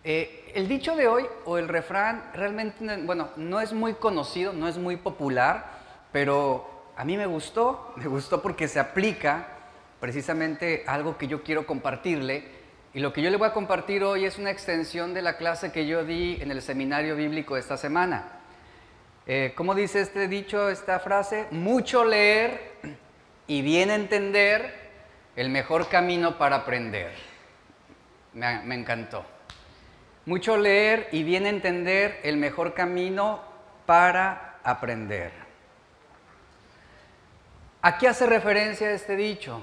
El dicho de hoy o el refrán realmente, bueno, no es muy conocido, no es muy popular, pero a mí me gustó porque se aplica precisamente a algo que yo quiero compartirle. Y lo que yo le voy a compartir hoy es una extensión de la clase que yo di en el seminario bíblico esta semana. ¿Cómo dice este dicho, esta frase? Mucho leer y bien entender, el mejor camino para aprender. Me encantó. Mucho leer y bien entender, el mejor camino para aprender. ¿A qué hace referencia este dicho?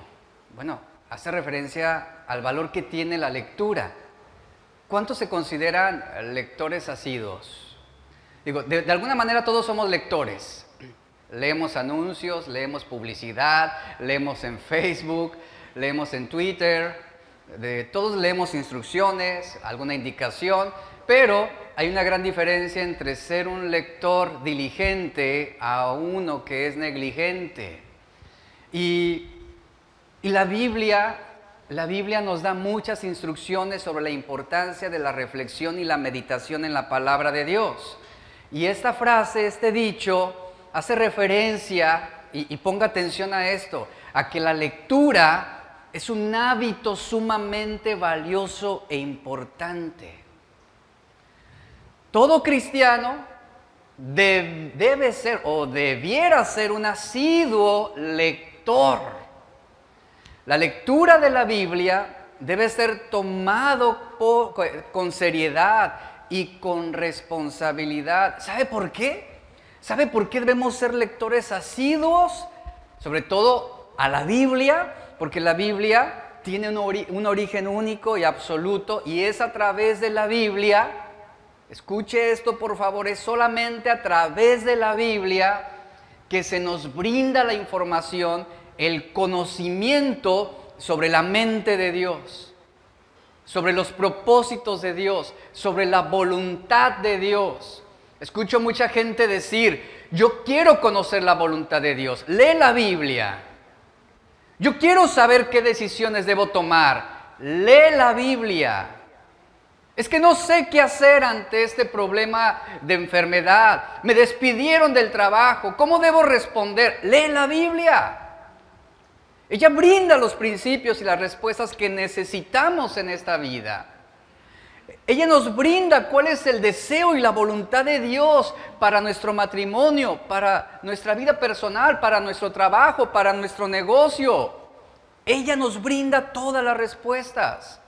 Bueno, hace referencia al valor que tiene la lectura. ¿Cuántos se consideran lectores asiduos? Digo, de alguna manera todos somos lectores. Leemos anuncios, leemos publicidad, leemos en Facebook, leemos en Twitter. Todos leemos instrucciones, alguna indicación, pero hay una gran diferencia entre ser un lector diligente a uno que es negligente. Y la Biblia nos da muchas instrucciones sobre la importancia de la reflexión y la meditación en la palabra de Dios. Y esta frase, este dicho, hace referencia, y ponga atención a esto, a que la lectura es un hábito sumamente valioso e importante. Todo cristiano debe ser o debiera ser un asiduo lector. La lectura de la Biblia debe ser tomado con seriedad y con responsabilidad. ¿Sabe por qué? ¿Sabe por qué debemos ser lectores asiduos? Sobre todo a la Biblia, porque la Biblia tiene un origen único y absoluto, y es a través de la Biblia, escuche esto por favor, es solamente a través de la Biblia que se nos brinda la información, el conocimiento sobre la mente de Dios, sobre los propósitos de Dios, sobre la voluntad de Dios. Escucho mucha gente decir, yo quiero conocer la voluntad de Dios, lee la Biblia. Yo quiero saber qué decisiones debo tomar, lee la Biblia. Es que no sé qué hacer ante este problema de enfermedad, me despidieron del trabajo, ¿cómo debo responder? Lee la Biblia. Ella brinda los principios y las respuestas que necesitamos en esta vida. Ella nos brinda cuál es el deseo y la voluntad de Dios para nuestro matrimonio, para nuestra vida personal, para nuestro trabajo, para nuestro negocio. Ella nos brinda todas las respuestas.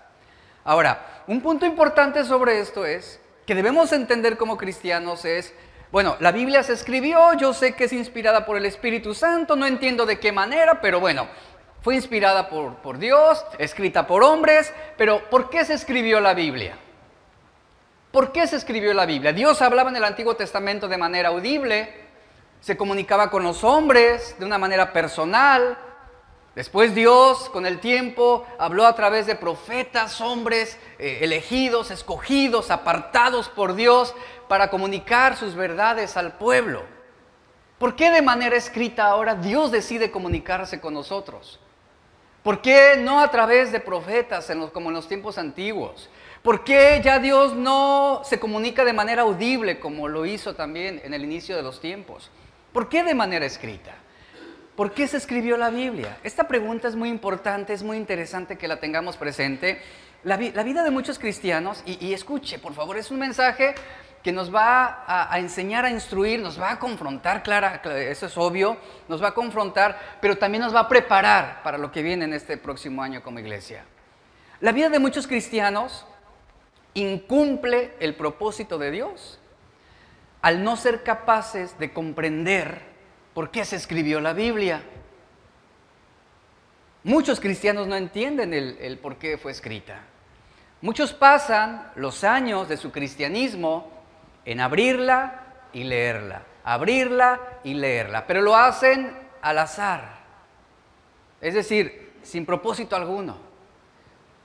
Ahora, un punto importante sobre esto es que debemos entender como cristianos es, bueno, la Biblia se escribió, yo sé que es inspirada por el Espíritu Santo, no entiendo de qué manera, pero bueno, fue inspirada por Dios, escrita por hombres, pero ¿por qué se escribió la Biblia? ¿Por qué se escribió la Biblia? Dios hablaba en el Antiguo Testamento de manera audible, se comunicaba con los hombres de una manera personal. Después Dios, con el tiempo, habló a través de profetas, hombres elegidos, escogidos, apartados por Dios para comunicar sus verdades al pueblo. ¿Por qué de manera escrita ahora Dios decide comunicarse con nosotros? ¿Por qué no a través de profetas como en los tiempos antiguos? ¿Por qué ya Dios no se comunica de manera audible como lo hizo también en el inicio de los tiempos? ¿Por qué de manera escrita? ¿Por qué se escribió la Biblia? Esta pregunta es muy importante, es muy interesante que la tengamos presente. La vida de muchos cristianos, y escuche, por favor, es un mensaje que nos va a enseñar, a instruir, nos va a confrontar, claro, eso es obvio, nos va a confrontar, pero también nos va a preparar para lo que viene en este próximo año como iglesia. La vida de muchos cristianos incumple el propósito de Dios al no ser capaces de comprender por qué se escribió la Biblia. Muchos cristianos no entienden el por qué fue escrita. Muchos pasan los años de su cristianismo en abrirla y leerla, pero lo hacen al azar, es decir, sin propósito alguno.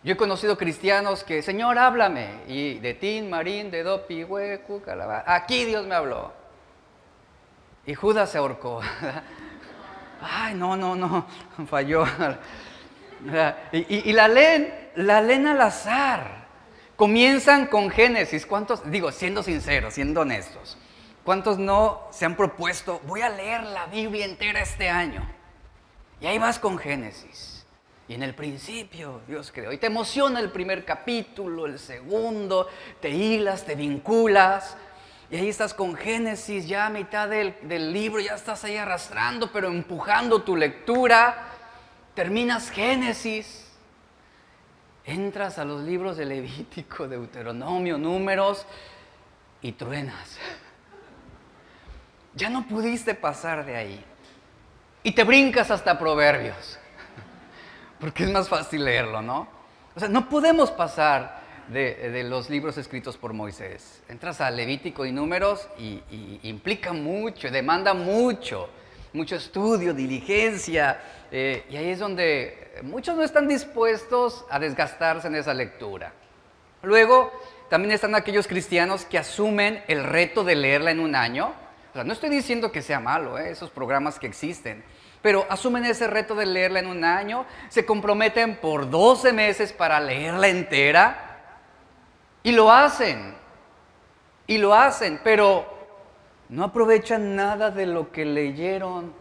Yo he conocido cristianos que, Señor, háblame, y de tin, marín, de do, pi, hue, cu, calabá, aquí Dios me habló. Y Judas se ahorcó. Ay, no, falló. Y la leen al azar. Comienzan con Génesis. ¿Cuántos, digo, siendo sinceros, siendo honestos, cuántos no se han propuesto, voy a leer la Biblia entera este año? Y ahí vas con Génesis. Y en el principio Dios creó. Y te emociona el primer capítulo, el segundo, te hilas, te vinculas. Y ahí estás con Génesis, ya a mitad del libro, ya estás ahí arrastrando, pero empujando tu lectura. Terminas Génesis. Entras a los libros de Levítico, Deuteronomio, Números y truenas. Ya no pudiste pasar de ahí. Y te brincas hasta Proverbios. Porque es más fácil leerlo, ¿no? O sea, no podemos pasar de los libros escritos por Moisés. Entras a Levítico y Números y implica mucho, demanda mucho estudio, diligencia. Y ahí es donde muchos no están dispuestos a desgastarse en esa lectura. Luego, también están aquellos cristianos que asumen el reto de leerla en un año. O sea, no estoy diciendo que sea malo, esos programas que existen, pero asumen ese reto de leerla en un año, se comprometen por 12 meses para leerla entera y lo hacen, pero no aprovechan nada de lo que leyeron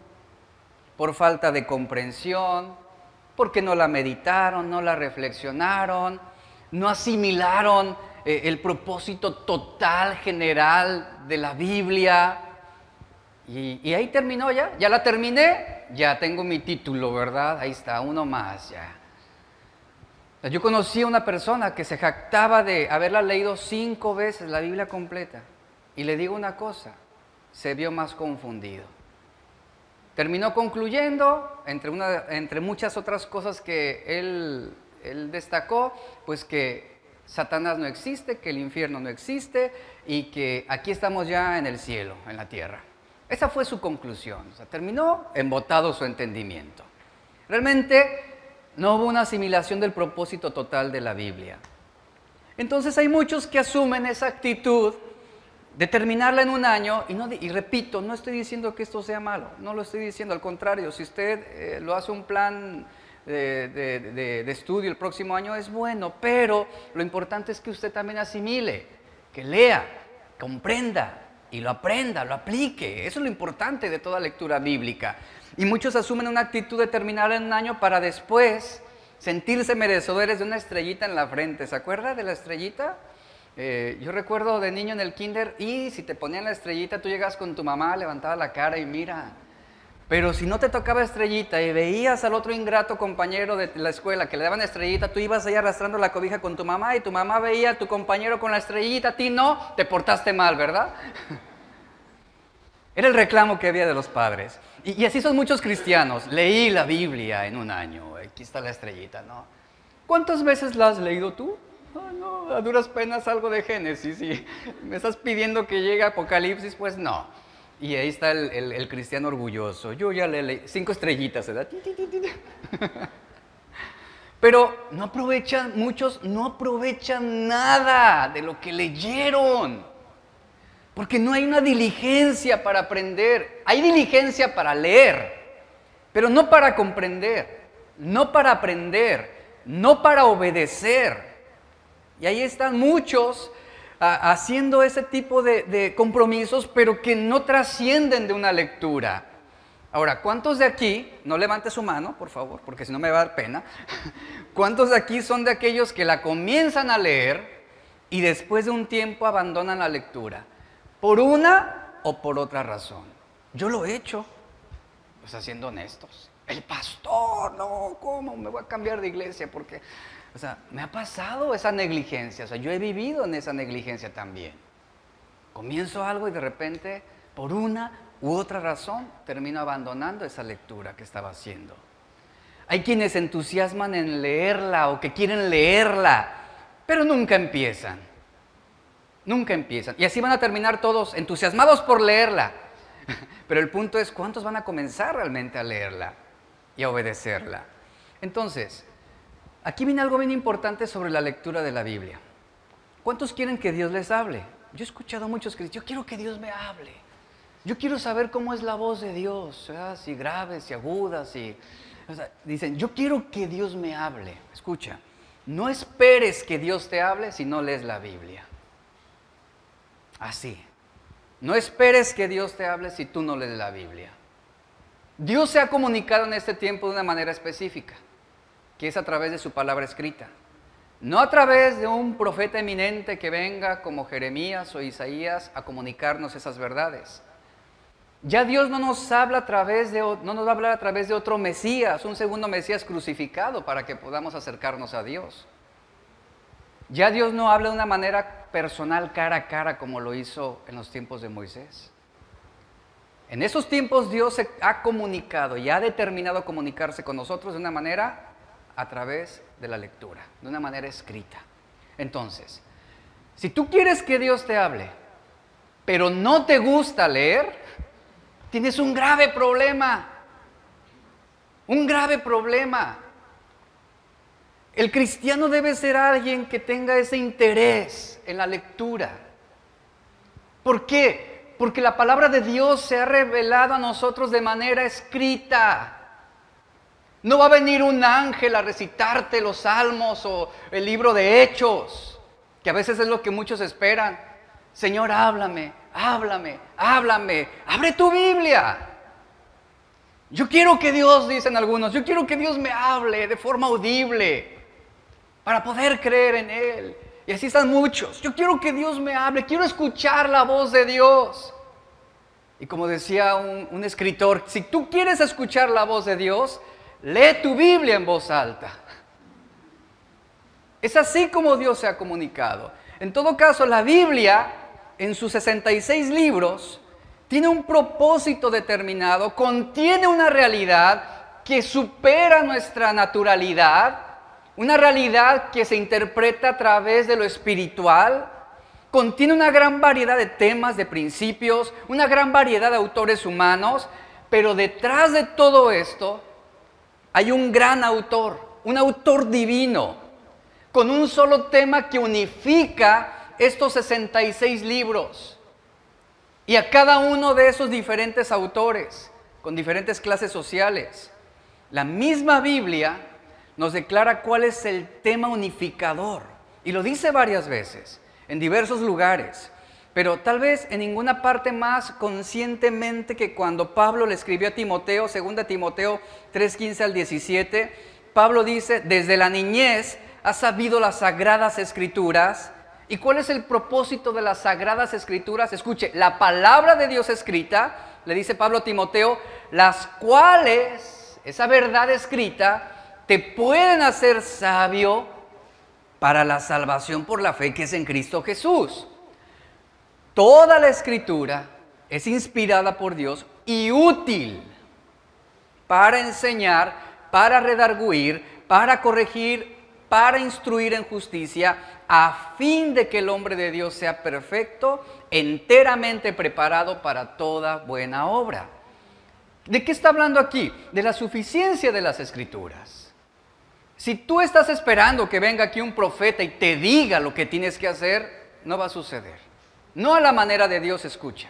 por falta de comprensión, porque no la meditaron, no la reflexionaron, no asimilaron el propósito total, general de la Biblia. Y ahí terminó ya la terminé, ya tengo mi título, ¿verdad? Ahí está, uno más ya. Yo conocí a una persona que se jactaba de haberla leído 5 veces la Biblia completa. Y le digo una cosa, se vio más confundido. Terminó concluyendo, entre muchas otras cosas que él destacó, pues que Satanás no existe, que el infierno no existe y que aquí estamos ya en el cielo, en la tierra. Esa fue su conclusión, o sea, terminó embotado su entendimiento. Realmente no hubo una asimilación del propósito total de la Biblia. Entonces hay muchos que asumen esa actitud de terminarla en un año, y repito, no estoy diciendo que esto sea malo, no lo estoy diciendo, al contrario, si usted lo hace un plan de estudio el próximo año es bueno, pero lo importante es que usted también asimile, que lea, comprenda, y lo aprenda, lo aplique. Eso es lo importante de toda lectura bíblica. Y muchos asumen una actitud de terminar en un año para después sentirse merecedores de una estrellita en la frente. ¿Se acuerda de la estrellita? Yo recuerdo de niño en el kinder, y si te ponían la estrellita, tú llegas con tu mamá, levantabas la cara y mira. Pero si no te tocaba estrellita y veías al otro ingrato compañero de la escuela que le daban estrellita, tú ibas ahí arrastrando la cobija con tu mamá y tu mamá veía a tu compañero con la estrellita, a ti no, te portaste mal, ¿verdad? Era el reclamo que había de los padres. Y así son muchos cristianos. Leí la Biblia en un año, aquí está la estrellita, ¿no? ¿Cuántas veces la has leído tú? No, a duras penas algo de Génesis y me estás pidiendo que llegue a Apocalipsis, pues no. Y ahí está el cristiano orgulloso. Yo ya le leí 5 estrellitas, ¿verdad? Pero muchos no aprovechan nada de lo que leyeron. Porque no hay una diligencia para aprender. Hay diligencia para leer, pero no para comprender, no para aprender, no para obedecer. Y ahí están muchos haciendo ese tipo de compromisos, pero que no trascienden de una lectura. Ahora, ¿cuántos de aquí, no levante su mano, por favor, porque si no me va a dar pena, cuántos de aquí son de aquellos que la comienzan a leer y después de un tiempo abandonan la lectura? ¿Por una o por otra razón? Yo lo he hecho, pues siendo honestos. El pastor, no, ¿cómo me voy a cambiar de iglesia? Porque, o sea, me ha pasado esa negligencia, o sea, yo he vivido en esa negligencia también. Comienzo algo y de repente, por una u otra razón, termino abandonando esa lectura que estaba haciendo. Hay quienes se entusiasman en leerla o que quieren leerla, pero nunca empiezan. Nunca empiezan. Y así van a terminar todos entusiasmados por leerla. Pero el punto es, ¿cuántos van a comenzar realmente a leerla y a obedecerla? Entonces, aquí viene algo bien importante sobre la lectura de la Biblia. ¿Cuántos quieren que Dios les hable? Yo he escuchado a muchos que dicen, yo quiero que Dios me hable. Yo quiero saber cómo es la voz de Dios, ¿verdad? Si grave, si aguda, si... O sea, dicen, yo quiero que Dios me hable. Escucha, No esperes que Dios te hable si no lees la Biblia. Así. No esperes que Dios te hable si tú no lees la Biblia. Dios se ha comunicado en este tiempo de una manera específica, que es a través de su palabra escrita. No a través de un profeta eminente que venga como Jeremías o Isaías a comunicarnos esas verdades. Ya Dios no nos habla no nos va a hablar a través de otro Mesías, un segundo Mesías crucificado para que podamos acercarnos a Dios. Ya Dios no habla de una manera personal, cara a cara, como lo hizo en los tiempos de Moisés. En esos tiempos Dios se ha comunicado y ha determinado comunicarse con nosotros de una manera a través de la lectura, de una manera escrita. Entonces, si tú quieres que Dios te hable, pero no te gusta leer, tienes un grave problema. Un grave problema. El cristiano debe ser alguien que tenga ese interés en la lectura. ¿Por qué? Porque la palabra de Dios se ha revelado a nosotros de manera escrita. No va a venir un ángel a recitarte los salmos o el libro de Hechos, que a veces es lo que muchos esperan. Señor, háblame, háblame, háblame, abre tu Biblia. Yo quiero que Dios, dicen algunos, yo quiero que Dios me hable de forma audible para poder creer en Él. Y así están muchos. Yo quiero que Dios me hable, quiero escuchar la voz de Dios. Y como decía un escritor, si tú quieres escuchar la voz de Dios, lee tu Biblia en voz alta. Es así como Dios se ha comunicado. En todo caso, la Biblia, en sus 66 libros, tiene un propósito determinado, contiene una realidad que supera nuestra naturalidad, una realidad que se interpreta a través de lo espiritual, contiene una gran variedad de temas, de principios, una gran variedad de autores humanos, pero detrás de todo esto hay un gran autor, un autor divino, con un solo tema que unifica estos 66 libros. Y a cada uno de esos diferentes autores, con diferentes clases sociales, la misma Biblia nos declara cuál es el tema unificador. Y lo dice varias veces, en diversos lugares, pero tal vez en ninguna parte más conscientemente que cuando Pablo le escribió a Timoteo, 2 Timoteo 3:15 al 17, Pablo dice, desde la niñez has sabido las sagradas escrituras. ¿Y cuál es el propósito de las sagradas escrituras? Escuche, la palabra de Dios escrita, le dice Pablo a Timoteo, las cuales, esa verdad escrita, te pueden hacer sabio para la salvación por la fe que es en Cristo Jesús. Toda la escritura es inspirada por Dios y útil para enseñar, para redarguir, para corregir, para instruir en justicia, a fin de que el hombre de Dios sea perfecto, enteramente preparado para toda buena obra. ¿De qué está hablando aquí? De la suficiencia de las escrituras. Si tú estás esperando que venga aquí un profeta y te diga lo que tienes que hacer, no va a suceder. No a la manera de Dios escucha.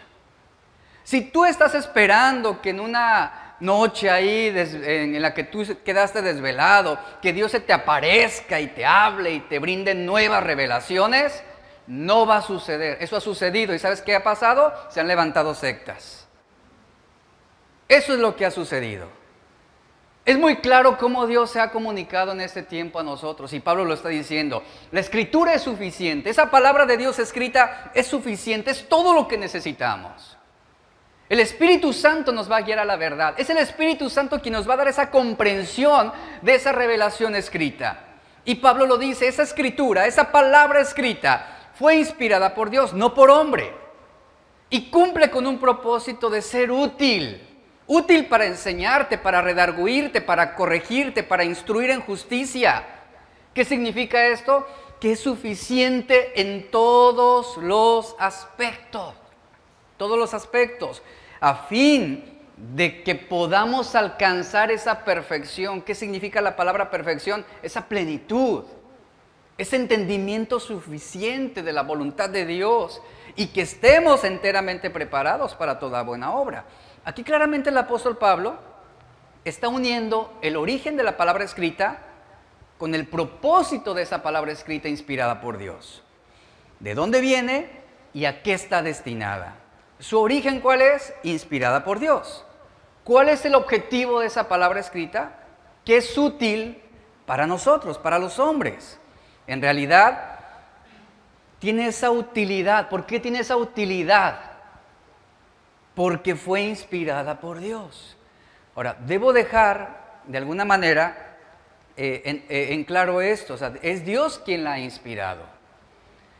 Si tú estás esperando que en una noche ahí en la que tú quedaste desvelado, que Dios se te aparezca y te hable y te brinde nuevas revelaciones, no va a suceder. Eso ha sucedido. ¿Y sabes qué ha pasado? Se han levantado sectas. Eso es lo que ha sucedido. Es muy claro cómo Dios se ha comunicado en este tiempo a nosotros, y Pablo lo está diciendo. La escritura es suficiente, esa palabra de Dios escrita es suficiente, es todo lo que necesitamos. El Espíritu Santo nos va a guiar a la verdad, es el Espíritu Santo quien nos va a dar esa comprensión de esa revelación escrita. Y Pablo lo dice, esa escritura, esa palabra escrita fue inspirada por Dios, no por hombre, y cumple con un propósito de ser útil. Útil para enseñarte, para redarguirte, para corregirte, para instruir en justicia. ¿Qué significa esto? Que es suficiente en todos los aspectos. Todos los aspectos. A fin de que podamos alcanzar esa perfección. ¿Qué significa la palabra perfección? Esa plenitud. Ese entendimiento suficiente de la voluntad de Dios. Y que estemos enteramente preparados para toda buena obra. Aquí claramente el apóstol Pablo está uniendo el origen de la palabra escrita con el propósito de esa palabra escrita inspirada por Dios. ¿De dónde viene y a qué está destinada? ¿Su origen cuál es? Inspirada por Dios. ¿Cuál es el objetivo de esa palabra escrita? Que es útil para nosotros, para los hombres. En realidad, tiene esa utilidad. ¿Por qué tiene esa utilidad? Porque fue inspirada por Dios. Ahora, debo dejar de alguna manera en claro esto. O sea, es Dios quien la ha inspirado.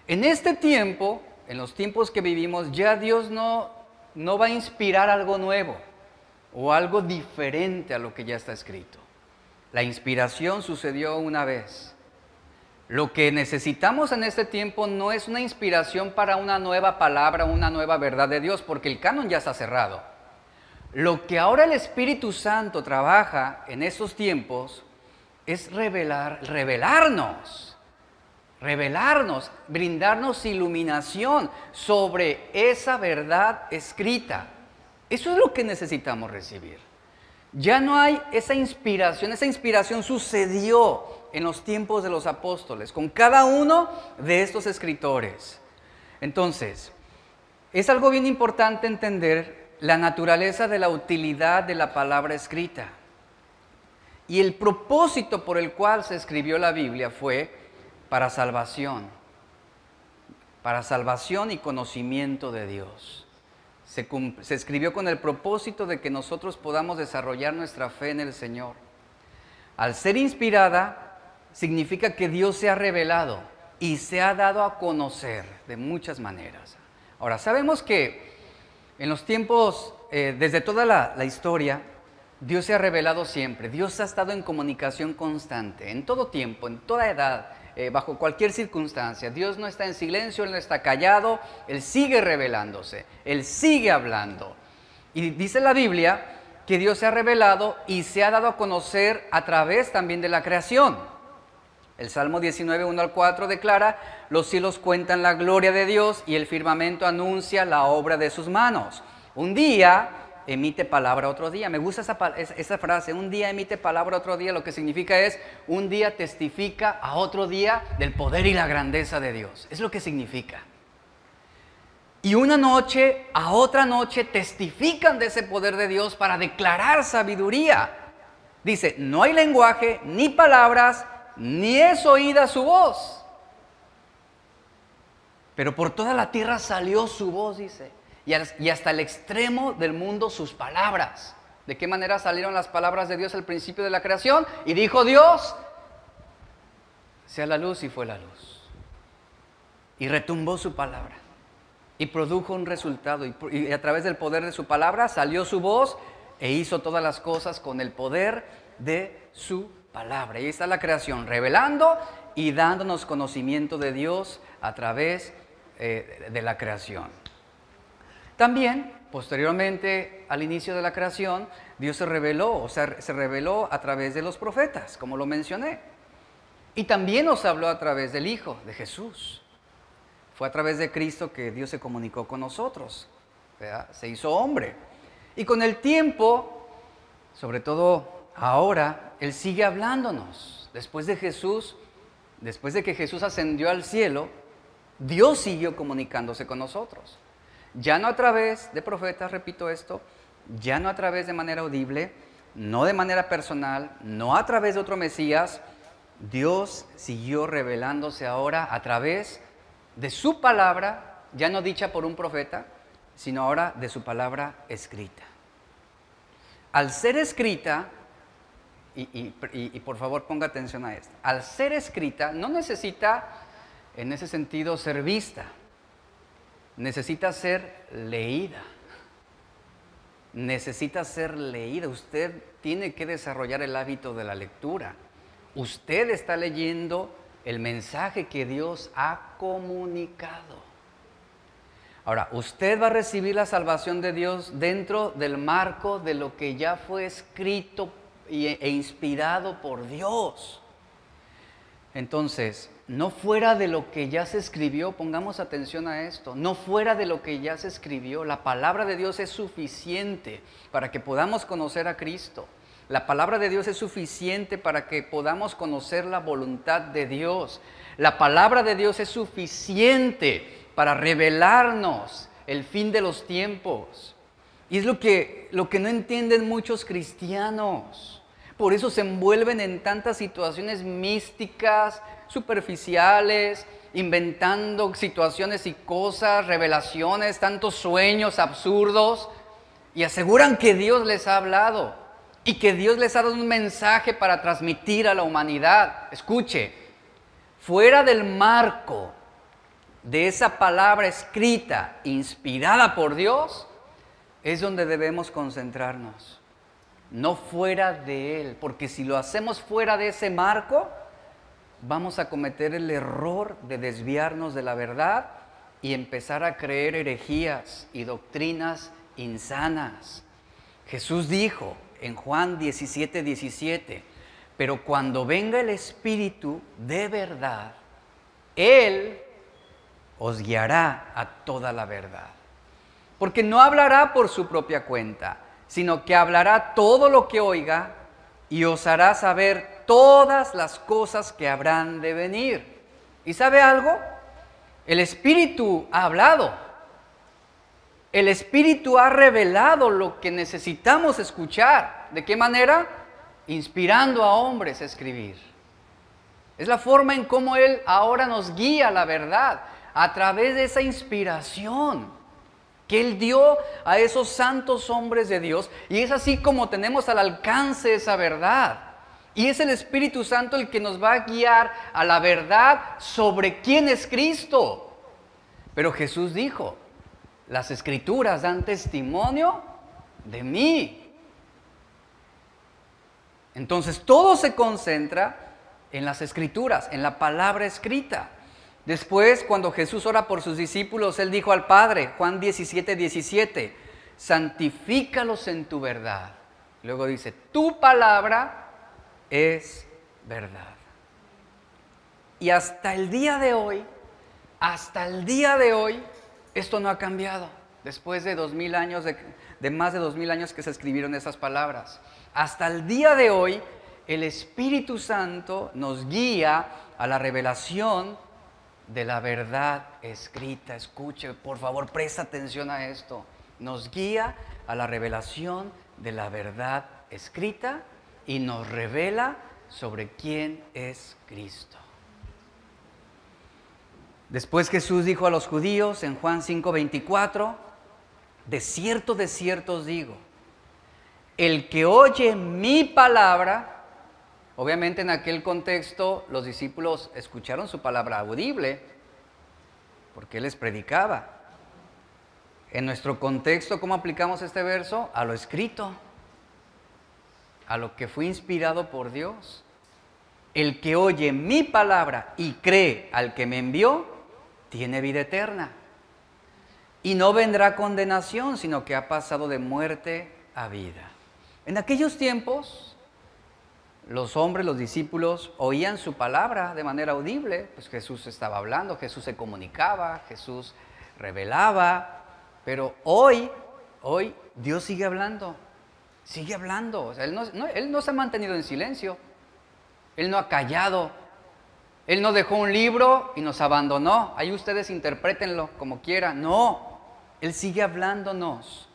En este tiempo, en los tiempos que vivimos, ya Dios no va a inspirar algo nuevo o algo diferente a lo que ya está escrito. La inspiración sucedió una vez. Lo que necesitamos en este tiempo no es una inspiración para una nueva palabra, una nueva verdad de Dios, porque el canon ya está cerrado. Lo que ahora el Espíritu Santo trabaja en estos tiempos es revelarnos, brindarnos iluminación sobre esa verdad escrita. Eso es lo que necesitamos recibir. Ya no hay esa inspiración sucedió en los tiempos de los apóstoles, con cada uno de estos escritores. Entonces, es algo bien importante entender la naturaleza de la utilidad de la palabra escrita. Y el propósito por el cual se escribió la Biblia fue para salvación y conocimiento de Dios. Se escribió con el propósito de que nosotros podamos desarrollar nuestra fe en el Señor. Al ser inspirada, significa que Dios se ha revelado y se ha dado a conocer de muchas maneras. Ahora, sabemos que en los tiempos, desde toda la historia, Dios se ha revelado siempre. Dios ha estado en comunicación constante, en todo tiempo, en toda edad, bajo cualquier circunstancia. Dios no está en silencio, Él no está callado, Él sigue revelándose, Él sigue hablando. Y dice la Biblia que Dios se ha revelado y se ha dado a conocer a través también de la creación. El Salmo 19, 1 al 4 declara: los cielos cuentan la gloria de Dios y el firmamento anuncia la obra de sus manos. Un día emite palabra otro día. Me gusta esa frase, un día emite palabra otro día. Lo que significa es, un día testifica a otro día del poder y la grandeza de Dios. Es lo que significa. Y una noche a otra noche testifican de ese poder de Dios para declarar sabiduría. Dice, no hay lenguaje, ni palabras, ni es oída su voz. Pero por toda la tierra salió su voz, dice. Y hasta el extremo del mundo sus palabras. ¿De qué manera salieron las palabras de Dios al principio de la creación? Y dijo Dios, sea la luz, y fue la luz. Y retumbó su palabra. Y produjo un resultado. Y a través del poder de su palabra salió su voz e hizo todas las cosas con el poder de su palabra. Y ahí está la creación, revelando y dándonos conocimiento de Dios a través de la creación. También, posteriormente al inicio de la creación, Dios se reveló a través de los profetas, como lo mencioné. Y también nos habló a través del Hijo, de Jesús. Fue a través de Cristo que Dios se comunicó con nosotros, ¿verdad? Se hizo hombre. Y con el tiempo, sobre todo ahora, Él sigue hablándonos. Después de que Jesús ascendió al cielo, Dios siguió comunicándose con nosotros. Ya no a través de profetas, repito esto, ya no a través de manera audible, no de manera personal, no a través de otro Mesías. Dios siguió revelándose ahora a través de su palabra, ya no dicha por un profeta, sino ahora de su palabra escrita. Al ser escrita, y por favor ponga atención a esto, al ser escrita no necesita en ese sentido ser vista. Necesita ser leída. Necesita ser leída. Usted tiene que desarrollar el hábito de la lectura. Usted está leyendo el mensaje que Dios ha comunicado. Ahora, usted va a recibir la salvación de Dios dentro del marco de lo que ya fue escrito e inspirado por Dios. Entonces, no fuera de lo que ya se escribió, pongamos atención a esto, no fuera de lo que ya se escribió, la palabra de Dios es suficiente para que podamos conocer a Cristo. La palabra de Dios es suficiente para que podamos conocer la voluntad de Dios. La palabra de Dios es suficiente para revelarnos el fin de los tiempos. Y es lo que no entienden muchos cristianos. Por eso se envuelven en tantas situaciones místicas, superficiales, inventando situaciones y cosas, revelaciones, tantos sueños absurdos, y aseguran que Dios les ha hablado y que Dios les ha dado un mensaje para transmitir a la humanidad. Escuche, fuera del marco de esa palabra escrita, inspirada por Dios, es donde debemos concentrarnos, no fuera de Él, porque si lo hacemos fuera de ese marco, vamos a cometer el error de desviarnos de la verdad y empezar a creer herejías y doctrinas insanas. Jesús dijo en Juan 17:17, pero cuando venga el Espíritu de verdad, Él os guiará a toda la verdad. Porque no hablará por su propia cuenta, sino que hablará todo lo que oiga y os hará saber todas las cosas que habrán de venir. ¿Y sabe algo? El Espíritu ha hablado. El Espíritu ha revelado lo que necesitamos escuchar. ¿De qué manera? Inspirando a hombres a escribir. Es la forma en cómo Él ahora nos guía a la verdad, a través de esa inspiración que Él dio a esos santos hombres de Dios. Y es así como tenemos al alcance esa verdad. Y es el Espíritu Santo el que nos va a guiar a la verdad sobre quién es Cristo. Pero Jesús dijo, las Escrituras dan testimonio de mí. Entonces todo se concentra en las Escrituras, en la palabra escrita. Después, cuando Jesús ora por sus discípulos, Él dijo al Padre, Juan 17:17, santifícalos en tu verdad. Luego dice, tu palabra es verdad. Y hasta el día de hoy, esto no ha cambiado. Después de 2000 años, de más de 2000 años que se escribieron esas palabras. Hasta el día de hoy, el Espíritu Santo nos guía a la revelación de la verdad escrita. Escuche, por favor, presta atención a esto. Nos guía a la revelación de la verdad escrita y nos revela sobre quién es Cristo. Después Jesús dijo a los judíos en Juan 5:24, de cierto os digo, el que oye mi palabra. Obviamente en aquel contexto los discípulos escucharon su palabra audible porque Él les predicaba. En nuestro contexto, ¿cómo aplicamos este verso? A lo escrito, a lo que fue inspirado por Dios. El que oye mi palabra y cree al que me envió, tiene vida eterna. Y no vendrá condenación, sino que ha pasado de muerte a vida. En aquellos tiempos, los hombres, los discípulos, oían su palabra de manera audible. Pues Jesús estaba hablando, Jesús se comunicaba, Jesús revelaba. Pero hoy Dios sigue hablando. Sigue hablando. O sea, Él no se ha mantenido en silencio. Él no ha callado. Él no dejó un libro y nos abandonó. Ahí ustedes interprétenlo como quieran. No, Él sigue hablándonos.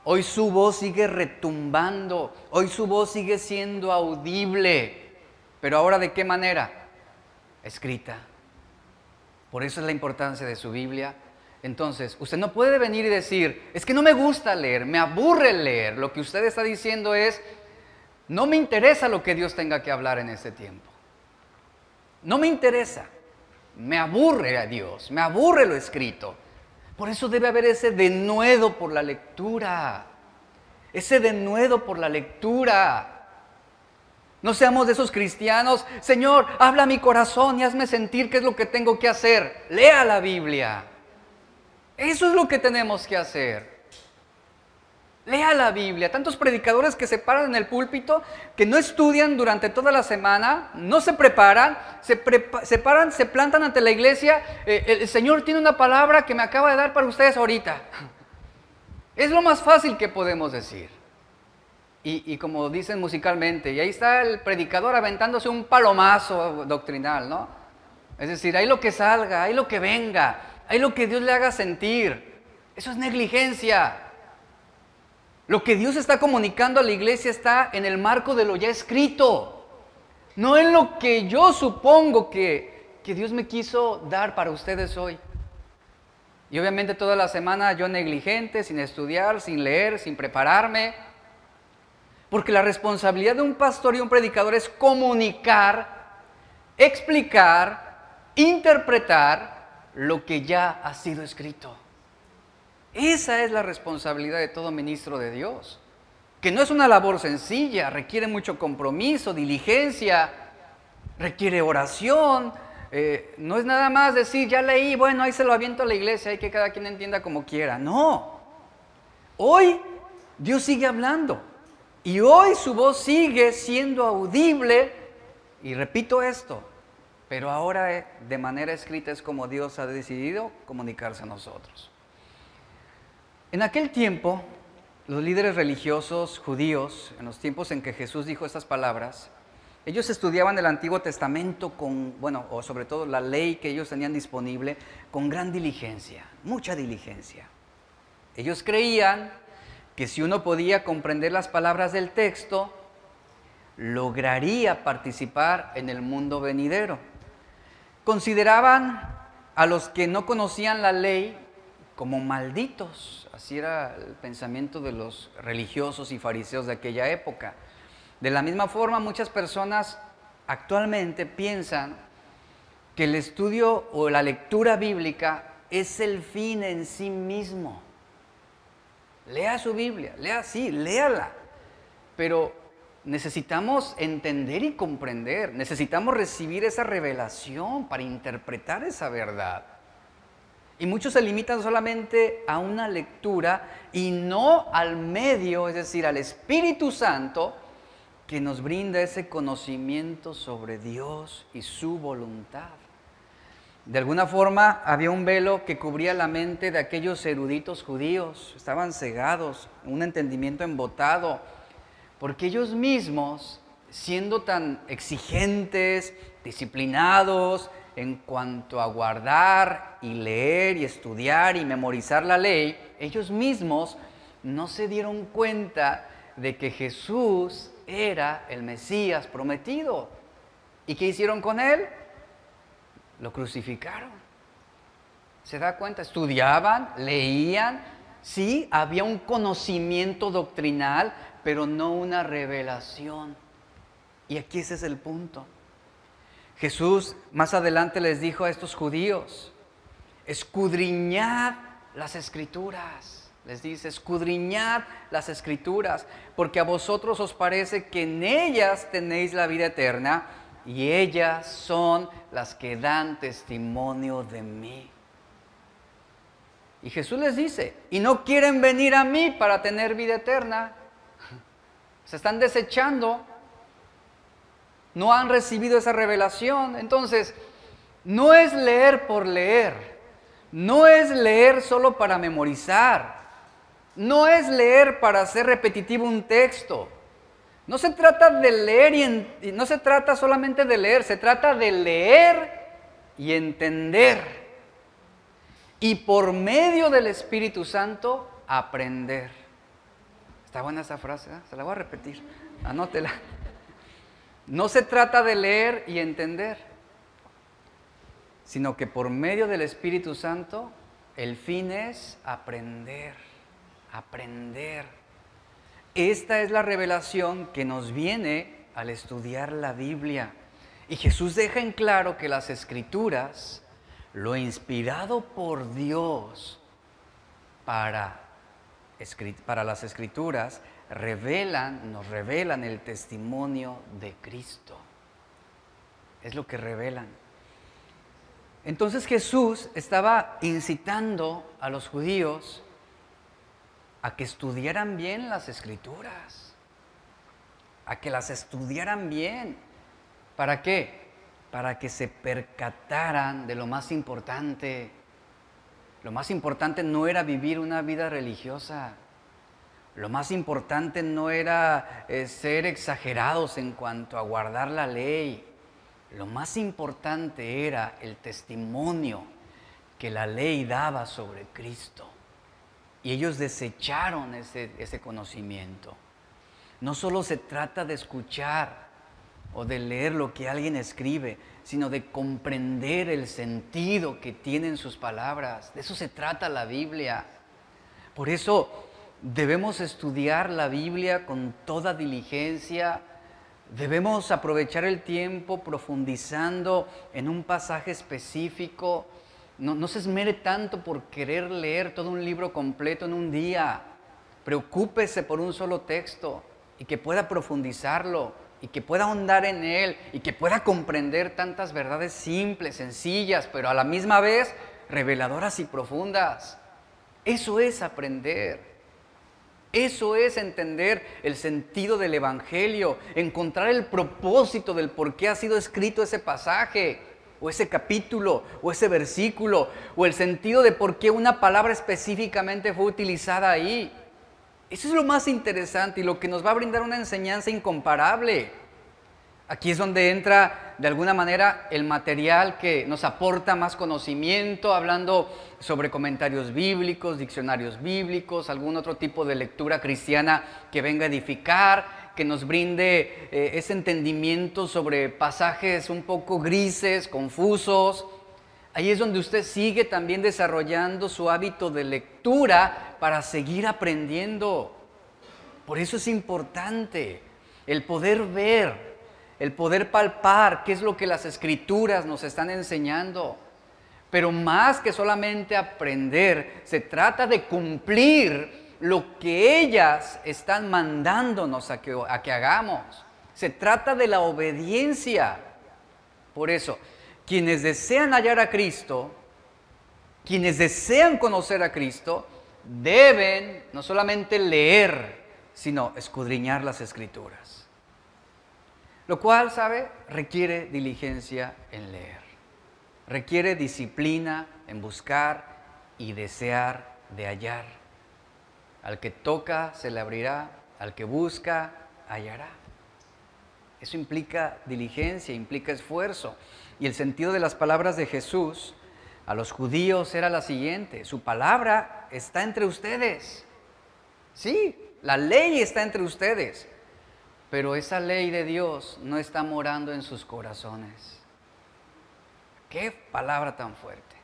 Hoy su voz sigue retumbando, hoy su voz sigue siendo audible, pero ahora ¿de qué manera? Escrita. Por eso es la importancia de su Biblia. Entonces, usted no puede venir y decir, es que no me gusta leer, me aburre leer. Lo que usted está diciendo es, no me interesa lo que Dios tenga que hablar en este tiempo. No me interesa, me aburre a Dios, me aburre lo escrito. Por eso debe haber ese denuedo por la lectura. Ese denuedo por la lectura. No seamos de esos cristianos, Señor, habla a mi corazón y hazme sentir qué es lo que tengo que hacer. Lea la Biblia. Eso es lo que tenemos que hacer. Lea la Biblia. Tantos predicadores que se paran en el púlpito, que no estudian durante toda la semana, no se preparan, se paran, se plantan ante la iglesia. El Señor tiene una palabra que me acaba de dar para ustedes ahorita. Es lo más fácil que podemos decir. y como dicen musicalmente, y ahí está el predicador aventándose un palomazo doctrinal, ¿no? Es decir, ahí lo que salga, ahí lo que venga, ahí lo que Dios le haga sentir. Eso es negligencia. Lo que Dios está comunicando a la iglesia está en el marco de lo ya escrito, no en lo que yo supongo que Dios me quiso dar para ustedes hoy. Y obviamente toda la semana yo negligente, sin estudiar, sin leer, sin prepararme. Porque la responsabilidad de un pastor y un predicador es comunicar, explicar, interpretar lo que ya ha sido escrito. Esa es la responsabilidad de todo ministro de Dios, que no es una labor sencilla, requiere mucho compromiso, diligencia, requiere oración. No es nada más decir, ya leí, bueno, ahí se lo aviento a la iglesia, hay que cada quien entienda como quiera. No, hoy Dios sigue hablando y hoy su voz sigue siendo audible, y repito esto, pero ahora de manera escrita es como Dios ha decidido comunicarse a nosotros. En aquel tiempo, los líderes religiosos judíos, en los tiempos en que Jesús dijo estas palabras, ellos estudiaban el Antiguo Testamento o sobre todo la ley que ellos tenían disponible, con gran diligencia, mucha diligencia. Ellos creían que si uno podía comprender las palabras del texto, lograría participar en el mundo venidero. Consideraban a los que no conocían la ley como malditos. Así era el pensamiento de los religiosos y fariseos de aquella época. De la misma forma, muchas personas actualmente piensan que el estudio o la lectura bíblica es el fin en sí mismo. Lea su Biblia, léala, pero necesitamos entender y comprender, necesitamos recibir esa revelación para interpretar esa verdad. Y muchos se limitan solamente a una lectura y no al medio, es decir, al Espíritu Santo, que nos brinda ese conocimiento sobre Dios y su voluntad. De alguna forma había un velo que cubría la mente de aquellos eruditos judíos, estaban cegados, un entendimiento embotado, porque ellos mismos, siendo tan exigentes, disciplinados en cuanto a guardar y leer y estudiar y memorizar la ley, ellos mismos no se dieron cuenta de que Jesús era el Mesías prometido. ¿Y qué hicieron con él? Lo crucificaron. ¿Se da cuenta? Estudiaban, leían, sí, había un conocimiento doctrinal, pero no una revelación. Y aquí ese es el punto. Jesús más adelante les dijo a estos judíos, escudriñad las Escrituras. Les dice, escudriñad las Escrituras, porque a vosotros os parece que en ellas tenéis la vida eterna, y ellas son las que dan testimonio de mí. Y Jesús les dice, y no quieren venir a mí para tener vida eterna. Se están desechando, no han recibido esa revelación. Entonces, no es leer por leer, no es leer solo para memorizar, no es leer para hacer repetitivo un texto. No se trata de leer y no se trata solamente de leer, se trata de leer y entender. Y por medio del Espíritu Santo, aprender. Está buena esa frase, ¿eh? Se la voy a repetir, anótela. No se trata de leer y entender, sino que por medio del Espíritu Santo, el fin es aprender, aprender. Esta es la revelación que nos viene al estudiar la Biblia. Y Jesús deja en claro que las Escrituras, lo inspirado por Dios para las Escrituras, nos revelan el testimonio de Cristo. Es lo que revelan. Entonces Jesús estaba incitando a los judíos a que estudiaran bien las Escrituras, a que las estudiaran bien. ¿Para qué? Para que se percataran de lo más importante. Lo más importante no era vivir una vida religiosa Lo más importante no era ser exagerados en cuanto a guardar la ley. Lo más importante era el testimonio que la ley daba sobre Cristo. Y ellos desecharon ese conocimiento. No solo se trata de escuchar o de leer lo que alguien escribe, sino de comprender el sentido que tienen sus palabras. De eso se trata la Biblia. Por eso debemos estudiar la Biblia con toda diligencia. Debemos aprovechar el tiempo profundizando en un pasaje específico. No se esmere tanto por querer leer todo un libro completo en un día. Preocúpese por un solo texto y que pueda profundizarlo y que pueda ahondar en él y que pueda comprender tantas verdades simples, sencillas, pero a la misma vez reveladoras y profundas. Eso es aprender. Eso es entender el sentido del Evangelio, encontrar el propósito del por qué ha sido escrito ese pasaje, o ese capítulo, o ese versículo, o el sentido de por qué una palabra específicamente fue utilizada ahí. Eso es lo más interesante y lo que nos va a brindar una enseñanza incomparable. Aquí es donde entra de alguna manera el material que nos aporta más conocimiento, hablando sobre comentarios bíblicos, diccionarios bíblicos, algún otro tipo de lectura cristiana que venga a edificar, que nos brinde ese entendimiento sobre pasajes un poco grises, confusos. Ahí es donde usted sigue también desarrollando su hábito de lectura para seguir aprendiendo. Por eso es importante el poder ver, el poder palpar qué es lo que las Escrituras nos están enseñando. Pero más que solamente aprender, se trata de cumplir lo que ellas están mandándonos a que hagamos. Se trata de la obediencia. Por eso, quienes desean hallar a Cristo, quienes desean conocer a Cristo, deben no solamente leer, sino escudriñar las Escrituras. Lo cual, ¿sabe? Requiere diligencia en leer. Requiere disciplina en buscar y desear de hallar. Al que toca se le abrirá, al que busca hallará. Eso implica diligencia, implica esfuerzo. Y el sentido de las palabras de Jesús a los judíos era la siguiente: su palabra está entre ustedes. Sí, la ley está entre ustedes, pero esa ley de Dios no está morando en sus corazones. ¡Qué palabra tan fuerte!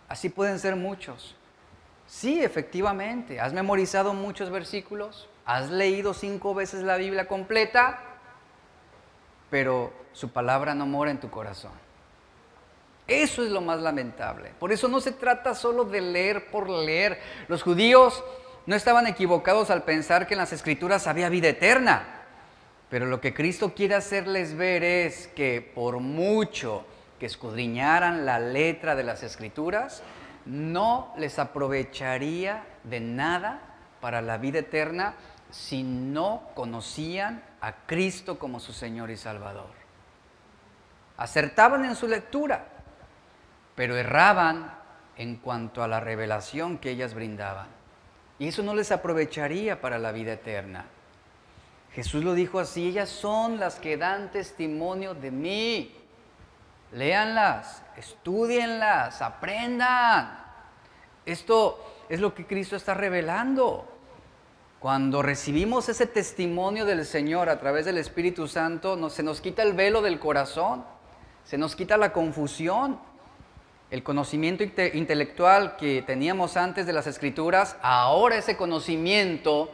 Así pueden ser muchos. Sí, efectivamente, has memorizado muchos versículos, has leído 5 veces la Biblia completa, pero su palabra no mora en tu corazón. Eso es lo más lamentable. Por eso no se trata solo de leer por leer. Los judíos no estaban equivocados al pensar que en las Escrituras había vida eterna. Pero lo que Cristo quiere hacerles ver es que por mucho que escudriñaran la letra de las Escrituras, no les aprovecharía de nada para la vida eterna si no conocían a Cristo como su Señor y Salvador. Acertaban en su lectura, pero erraban en cuanto a la revelación que ellas brindaban. Y eso no les aprovecharía para la vida eterna. Jesús lo dijo así: ellas son las que dan testimonio de mí. Léanlas, estúdienlas, aprendan. Esto es lo que Cristo está revelando. Cuando recibimos ese testimonio del Señor a través del Espíritu Santo, se nos quita el velo del corazón, se nos quita la confusión. El conocimiento intelectual que teníamos antes de las Escrituras, ahora ese conocimiento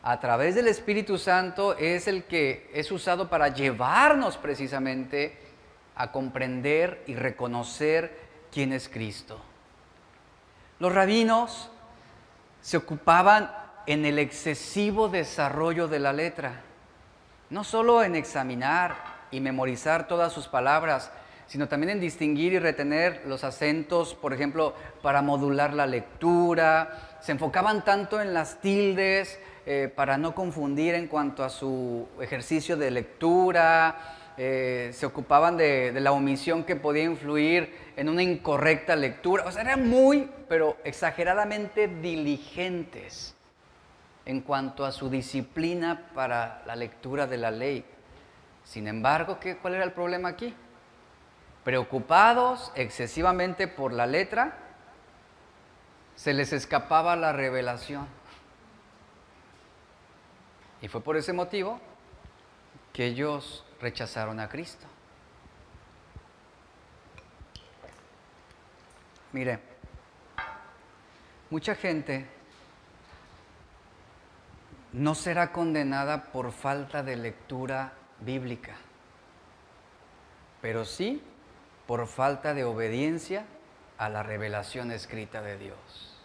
a través del Espíritu Santo es el que es usado para llevarnos precisamente a comprender y reconocer quién es Cristo. Los rabinos se ocupaban en el excesivo desarrollo de la letra, no solo en examinar y memorizar todas sus palabras, sino también en distinguir y retener los acentos, por ejemplo, para modular la lectura. Se enfocaban tanto en las tildes para no confundir en cuanto a su ejercicio de lectura. Se ocupaban de la omisión que podía influir en una incorrecta lectura. O sea, eran muy, pero exageradamente diligentes. en cuanto a su disciplina para la lectura de la ley. Sin embargo, ¿cuál era el problema aquí? Preocupados excesivamente por la letra, se les escapaba la revelación. Y fue por ese motivo que ellos rechazaron a Cristo. Mire, mucha gente no será condenada por falta de lectura bíblica, pero sí por falta de obediencia a la revelación escrita de Dios.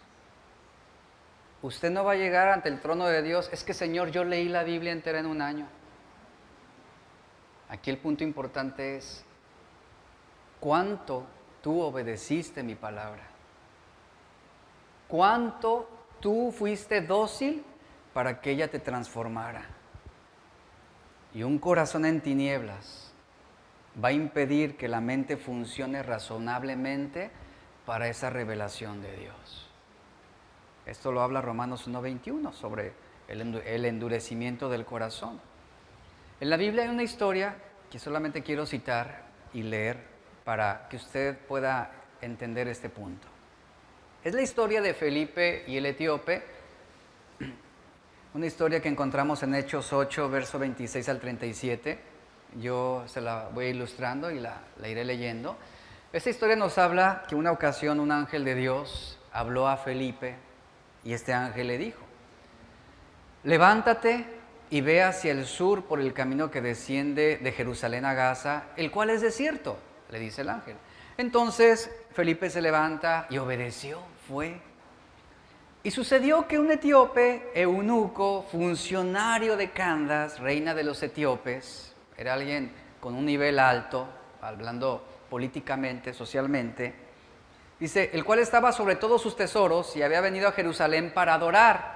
Usted no va a llegar ante el trono de Dios, es que Señor, yo leí la Biblia entera en un año. Aquí el punto importante es, ¿cuánto tú obedeciste mi palabra? ¿Cuánto tú fuiste dócil para que ella te transformara? Y un corazón en tinieblas va a impedir que la mente funcione razonablemente para esa revelación de Dios. Esto lo habla Romanos 1:21 sobre el endurecimiento del corazón. En la Biblia hay una historia que solamente quiero citar y leer para que usted pueda entender este punto. Es la historia de Felipe y el etíope, una historia que encontramos en Hechos 8, verso 26 al 37. Yo se la voy ilustrando y la iré leyendo. Esta historia nos habla que una ocasión un ángel de Dios habló a Felipe y este ángel le dijo: levántate y ve hacia el sur por el camino que desciende de Jerusalén a Gaza, el cual es desierto, le dice el ángel. Entonces Felipe se levanta y obedeció, fue. Y sucedió que un etíope, eunuco, funcionario de Candace, reina de los etíopes, era alguien con un nivel alto, hablando políticamente, socialmente, dice, el cual estaba sobre todos sus tesoros y había venido a Jerusalén para adorar.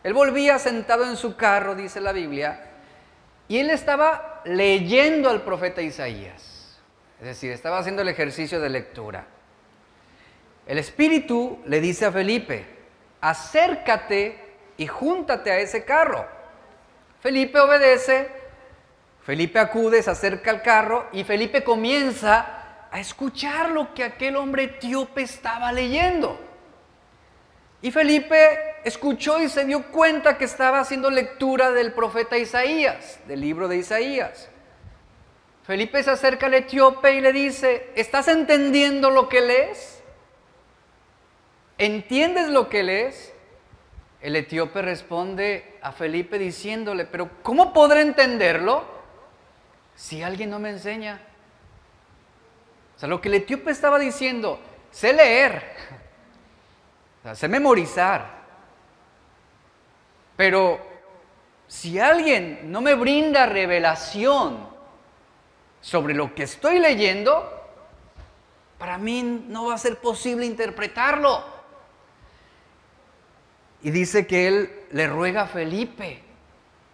Él volvía sentado en su carro, dice la Biblia, y él estaba leyendo al profeta Isaías. Es decir, estaba haciendo el ejercicio de lectura. El Espíritu le dice a Felipe: acércate y júntate a ese carro. Felipe obedece, Felipe acude, se acerca al carro y Felipe comienza a escuchar lo que aquel hombre etíope estaba leyendo. Y Felipe escuchó y se dio cuenta que estaba haciendo lectura del profeta Isaías, del libro de Isaías. Felipe se acerca al etíope y le dice: ¿estás entendiendo lo que lees? ¿Entiendes lo que lees? El etíope responde a Felipe diciéndole: pero ¿cómo podré entenderlo si alguien no me enseña? O sea, lo que el etíope estaba diciendo: sé leer, o sea, sé memorizar, pero si alguien no me brinda revelación sobre lo que estoy leyendo, para mí no va a ser posible interpretarlo. Y dice que él le ruega a Felipe,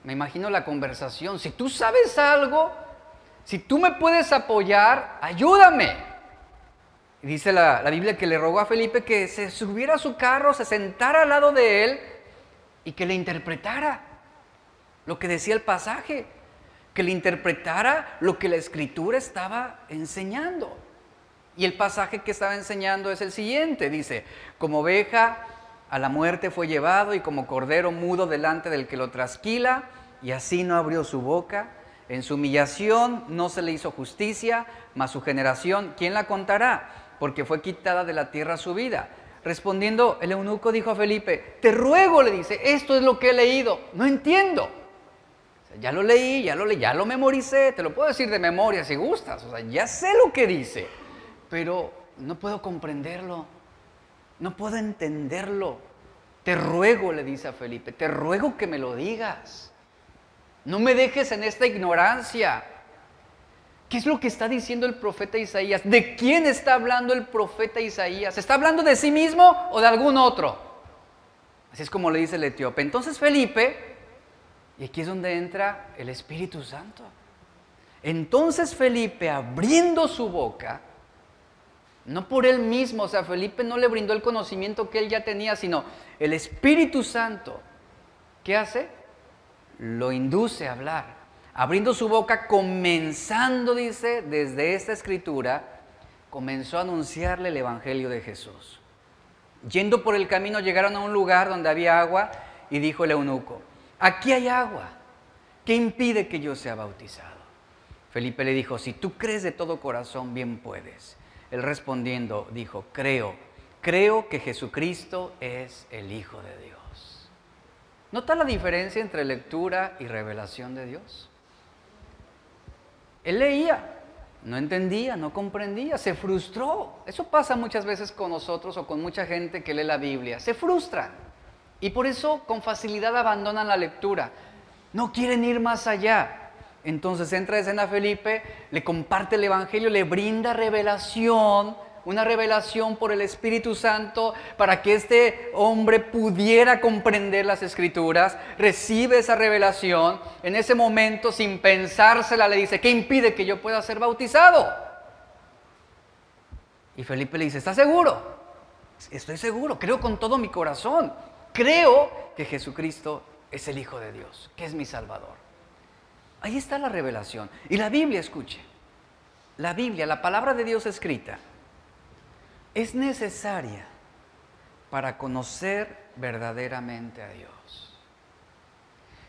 me imagino la conversación: si tú sabes algo, si tú me puedes apoyar, ayúdame. Y dice la Biblia que le rogó a Felipe que se subiera a su carro, se sentara al lado de él y que le interpretara lo que decía el pasaje, que le interpretara lo que la Escritura estaba enseñando. Y el pasaje que estaba enseñando es el siguiente, dice: como oveja a la muerte fue llevado y como cordero mudo delante del que lo trasquila, y así no abrió su boca. En su humillación no se le hizo justicia, mas su generación, ¿quién la contará? Porque fue quitada de la tierra su vida. Respondiendo, el eunuco dijo a Felipe: te ruego, le dice, esto es lo que he leído, no entiendo. O sea, ya lo leí, ya lo memoricé, te lo puedo decir de memoria si gustas, o sea, ya sé lo que dice, pero no puedo comprenderlo, no puedo entenderlo. Te ruego, le dice a Felipe, te ruego que me lo digas. No me dejes en esta ignorancia. ¿Qué es lo que está diciendo el profeta Isaías? ¿De quién está hablando el profeta Isaías? ¿Está hablando de sí mismo o de algún otro? Así es como le dice el etíope. Entonces Felipe, y aquí es donde entra el Espíritu Santo. Entonces Felipe, abriendo su boca, no por él mismo, o sea, Felipe no le brindó el conocimiento que él ya tenía, sino el Espíritu Santo, ¿qué hace? Lo induce a hablar, abriendo su boca, comenzando, dice, desde esta escritura, comenzó a anunciarle el evangelio de Jesús. Yendo por el camino llegaron a un lugar donde había agua y dijo el eunuco, aquí hay agua, ¿qué impide que yo sea bautizado? Felipe le dijo, si tú crees de todo corazón, bien puedes. Él respondiendo dijo, creo que Jesucristo es el Hijo de Dios. ¿Nota la diferencia entre lectura y revelación de Dios? Él leía, no entendía, no comprendía, se frustró. Eso pasa muchas veces con nosotros o con mucha gente que lee la Biblia. Se frustran y por eso con facilidad abandonan la lectura. No quieren ir más allá. Entonces entra de escena Felipe, le comparte el Evangelio, le brinda revelación, una revelación por el Espíritu Santo para que este hombre pudiera comprender las Escrituras. Recibe esa revelación. En ese momento, sin pensársela, le dice, ¿qué impide que yo pueda ser bautizado? Y Felipe le dice, ¿estás seguro? Estoy seguro, creo con todo mi corazón. Creo que Jesucristo es el Hijo de Dios, que es mi Salvador. Ahí está la revelación. Y la Biblia, escuche, la Biblia, la palabra de Dios escrita, es necesaria para conocer verdaderamente a Dios.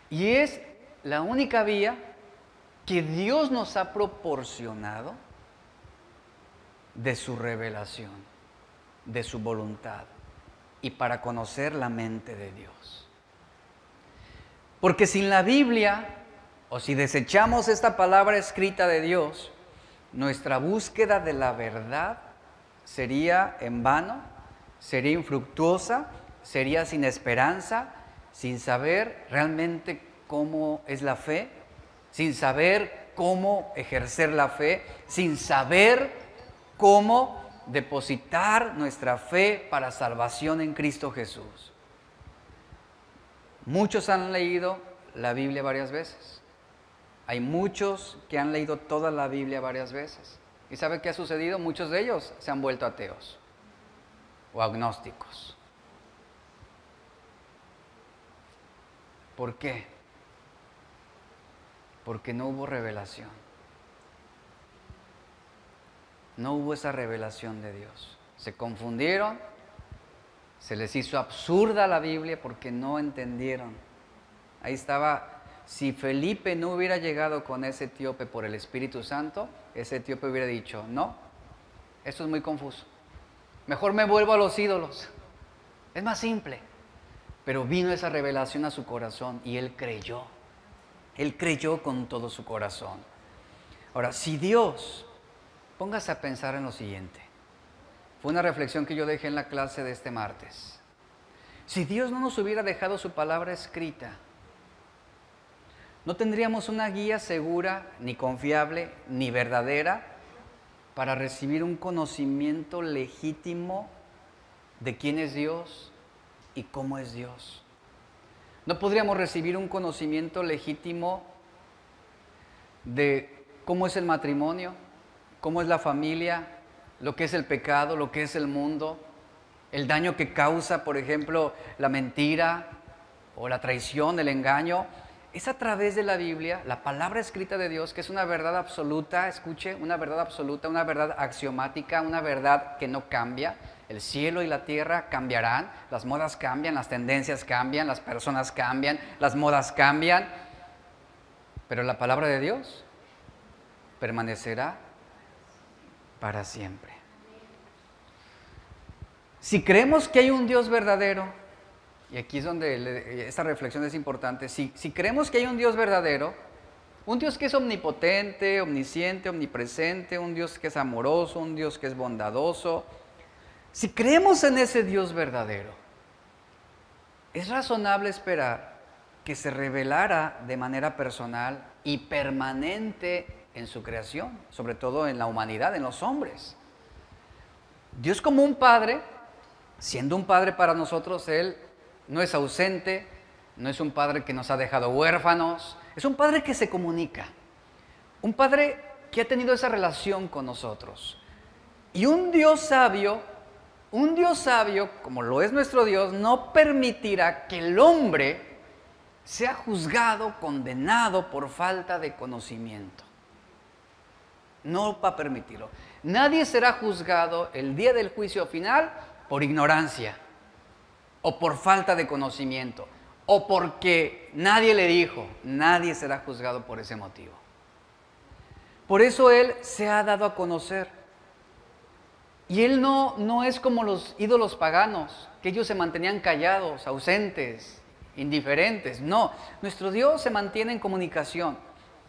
Y es la única vía que Dios nos ha proporcionado de su revelación, de su voluntad y para conocer la mente de Dios. Porque sin la Biblia, o si desechamos esta palabra escrita de Dios, nuestra búsqueda de la verdad sería en vano, sería infructuosa, sería sin esperanza, sin saber realmente cómo es la fe, sin saber cómo ejercer la fe, sin saber cómo depositar nuestra fe para salvación en Cristo Jesús. Muchos han leído la Biblia varias veces. Hay muchos que han leído toda la Biblia varias veces. ¿Y sabe qué ha sucedido? Muchos de ellos se han vuelto ateos o agnósticos. ¿Por qué? Porque no hubo revelación. No hubo esa revelación de Dios. Se confundieron, se les hizo absurda la Biblia porque no entendieron. Ahí estaba. Si Felipe no hubiera llegado con ese etíope por el Espíritu Santo, ese etíope hubiera dicho, no, esto es muy confuso. Mejor me vuelvo a los ídolos. Es más simple. Pero vino esa revelación a su corazón y él creyó. Él creyó con todo su corazón. Ahora, si Dios, póngase a pensar en lo siguiente. Fue una reflexión que yo dejé en la clase de este martes. Si Dios no nos hubiera dejado su palabra escrita, no tendríamos una guía segura, ni confiable, ni verdadera para recibir un conocimiento legítimo de quién es Dios y cómo es Dios. No podríamos recibir un conocimiento legítimo de cómo es el matrimonio, cómo es la familia, lo que es el pecado, lo que es el mundo, el daño que causa, por ejemplo, la mentira o la traición, el engaño. Es a través de la Biblia, la palabra escrita de Dios, que es una verdad absoluta, escuche, una verdad absoluta, una verdad axiomática, una verdad que no cambia. El cielo y la tierra cambiarán, las modas cambian, las tendencias cambian, las personas cambian, las modas cambian, pero la palabra de Dios permanecerá para siempre. Si creemos que hay un Dios verdadero, y aquí es donde esta reflexión es importante. Si creemos que hay un Dios verdadero, un Dios que es omnipotente, omnisciente, omnipresente, un Dios que es amoroso, un Dios que es bondadoso, si creemos en ese Dios verdadero, es razonable esperar que se revelara de manera personal y permanente en su creación, sobre todo en la humanidad, en los hombres. Dios como un Padre, siendo un Padre para nosotros, Él no es ausente, no es un Padre que nos ha dejado huérfanos, es un Padre que se comunica, un Padre que ha tenido esa relación con nosotros. Y un Dios sabio, como lo es nuestro Dios, no permitirá que el hombre sea juzgado, condenado por falta de conocimiento. No va a permitirlo. Nadie será juzgado el día del juicio final por ignorancia o por falta de conocimiento o porque nadie le dijo. Nadie será juzgado por ese motivo. Por eso Él se ha dado a conocer. Y Él no es como los ídolos paganos, que ellos se mantenían callados, ausentes, indiferentes. No, nuestro Dios se mantiene en comunicación.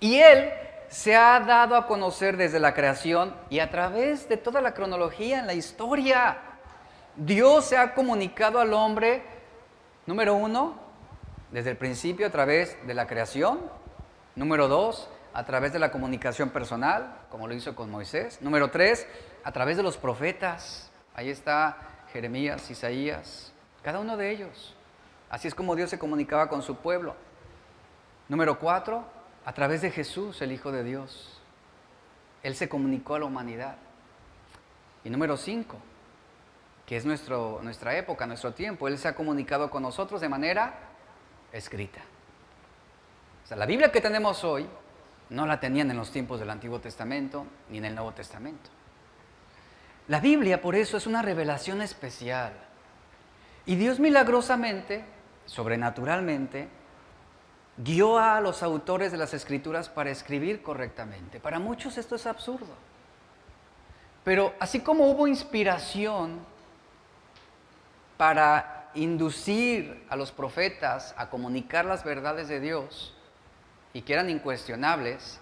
Y Él se ha dado a conocer desde la creación y a través de toda la cronología en la historia. Dios se ha comunicado al hombre, número 1, desde el principio a través de la creación. Número 2, a través de la comunicación personal, como lo hizo con Moisés. Número 3, a través de los profetas. Ahí está Jeremías, Isaías, cada uno de ellos. Así es como Dios se comunicaba con su pueblo. Número 4, a través de Jesús, el Hijo de Dios. Él se comunicó a la humanidad. Y número 5, que es nuestra época, nuestro tiempo, Él se ha comunicado con nosotros de manera escrita. O sea, la Biblia que tenemos hoy no la tenían en los tiempos del Antiguo Testamento ni en el Nuevo Testamento. La Biblia, por eso, es una revelación especial. Y Dios milagrosamente, sobrenaturalmente, guió a los autores de las Escrituras para escribir correctamente. Para muchos esto es absurdo. Pero así como hubo inspiración para inducir a los profetas a comunicar las verdades de Dios y que eran incuestionables,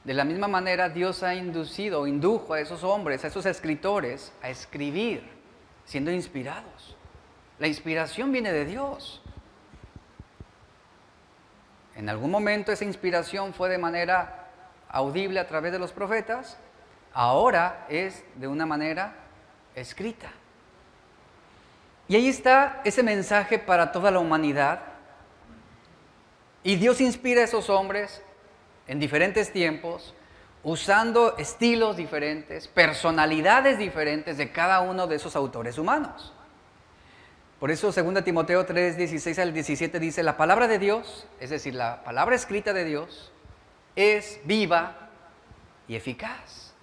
de la misma manera Dios ha inducido o indujo a esos hombres, a esos escritores, a escribir siendo inspirados. La inspiración viene de Dios. En algún momento esa inspiración fue de manera audible a través de los profetas, ahora es de una manera escrita. Y ahí está ese mensaje para toda la humanidad. Y Dios inspira a esos hombres en diferentes tiempos, usando estilos diferentes, personalidades diferentes de cada uno de esos autores humanos. Por eso 2 Timoteo 3, 16 al 17 dice, la palabra de Dios, es decir, la palabra escrita de Dios, es viva y eficaz.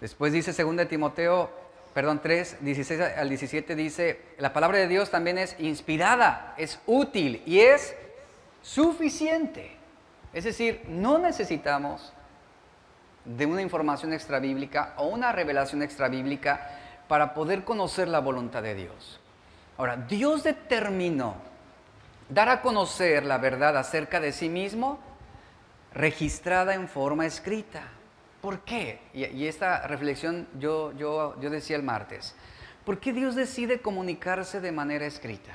Después dice 2 Timoteo 3, 16 al 17 dice, la palabra de Dios también es inspirada, es útil y es suficiente. Es decir, no necesitamos de una información extrabíblica o una revelación extrabíblica para poder conocer la voluntad de Dios. Ahora, Dios determinó dar a conocer la verdad acerca de sí mismo registrada en forma escrita. ¿Por qué? Y esta reflexión yo decía el martes. ¿Por qué Dios decide comunicarse de manera escrita?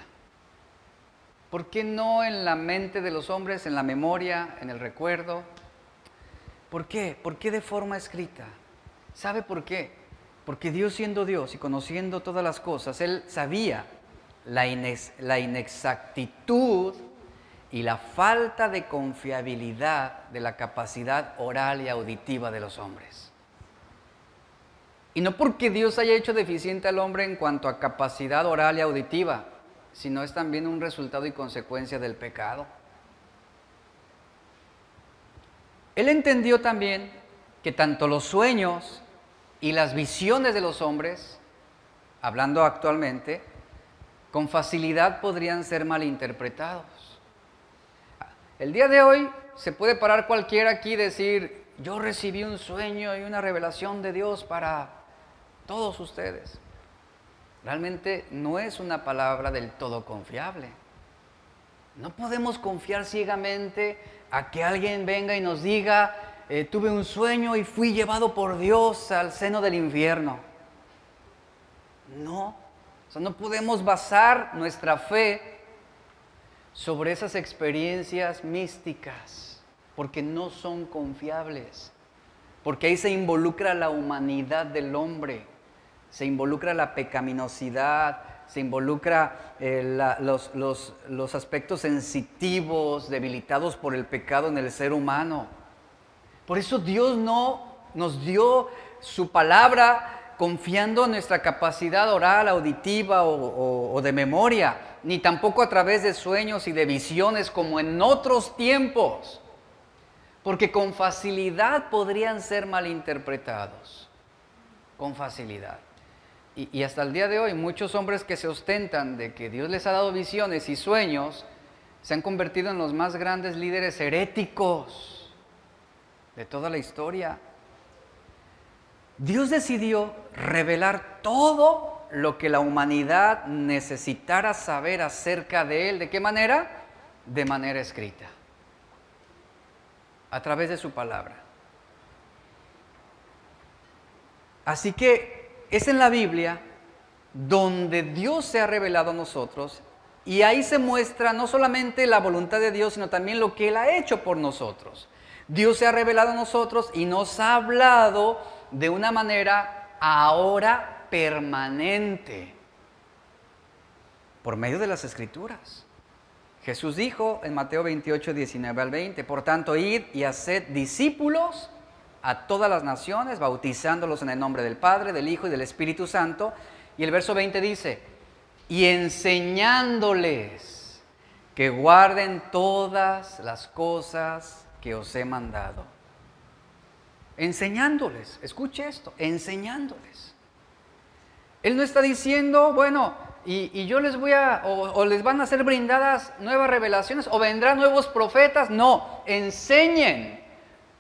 ¿Por qué no en la mente de los hombres, en la memoria, en el recuerdo? ¿Por qué? ¿Por qué de forma escrita? ¿Sabe por qué? Porque Dios siendo Dios y conociendo todas las cosas, Él sabía la inexactitud y la falta de confiabilidad de la capacidad oral y auditiva de los hombres. Y no porque Dios haya hecho deficiente al hombre en cuanto a capacidad oral y auditiva, sino es también un resultado y consecuencia del pecado. Él entendió también que tanto los sueños y las visiones de los hombres, hablando actualmente, con facilidad podrían ser malinterpretados. El día de hoy se puede parar cualquiera aquí y decir, yo recibí un sueño y una revelación de Dios para todos ustedes. Realmente no es una palabra del todo confiable. No podemos confiar ciegamente a que alguien venga y nos diga, tuve un sueño y fui llevado por Dios al seno del infierno. No, o sea, no podemos basar nuestra fe sobre esas experiencias místicas, porque no son confiables, porque ahí se involucra la humanidad del hombre, se involucra la pecaminosidad, se involucra los aspectos sensitivos, debilitados por el pecado en el ser humano. Por eso Dios no nos dio su palabra confiando en nuestra capacidad oral, auditiva o de memoria, ni tampoco a través de sueños y de visiones como en otros tiempos, porque con facilidad podrían ser malinterpretados, con facilidad. Y hasta el día de hoy muchos hombres que se ostentan de que Dios les ha dado visiones y sueños se han convertido en los más grandes líderes heréticos de toda la historia. Dios decidió revelar todo lo que la humanidad necesitara saber acerca de Él. ¿De qué manera? De manera escrita, a través de su palabra. Así que es en la Biblia donde Dios se ha revelado a nosotros, y ahí se muestra no solamente la voluntad de Dios, sino también lo que Él ha hecho por nosotros. Dios se ha revelado a nosotros y nos ha hablado de una manera ahora permanente, por medio de las Escrituras. Jesús dijo en Mateo 28, 19 al 20, por tanto, id y haced discípulos a todas las naciones, bautizándolos en el nombre del Padre, del Hijo y del Espíritu Santo. Y el verso 20 dice, y enseñándoles que guarden todas las cosas que os he mandado. Enseñándoles, escuche esto, enseñándoles. Él no está diciendo, bueno, y yo les voy a, o les van a ser brindadas nuevas revelaciones, o vendrán nuevos profetas. No, enseñen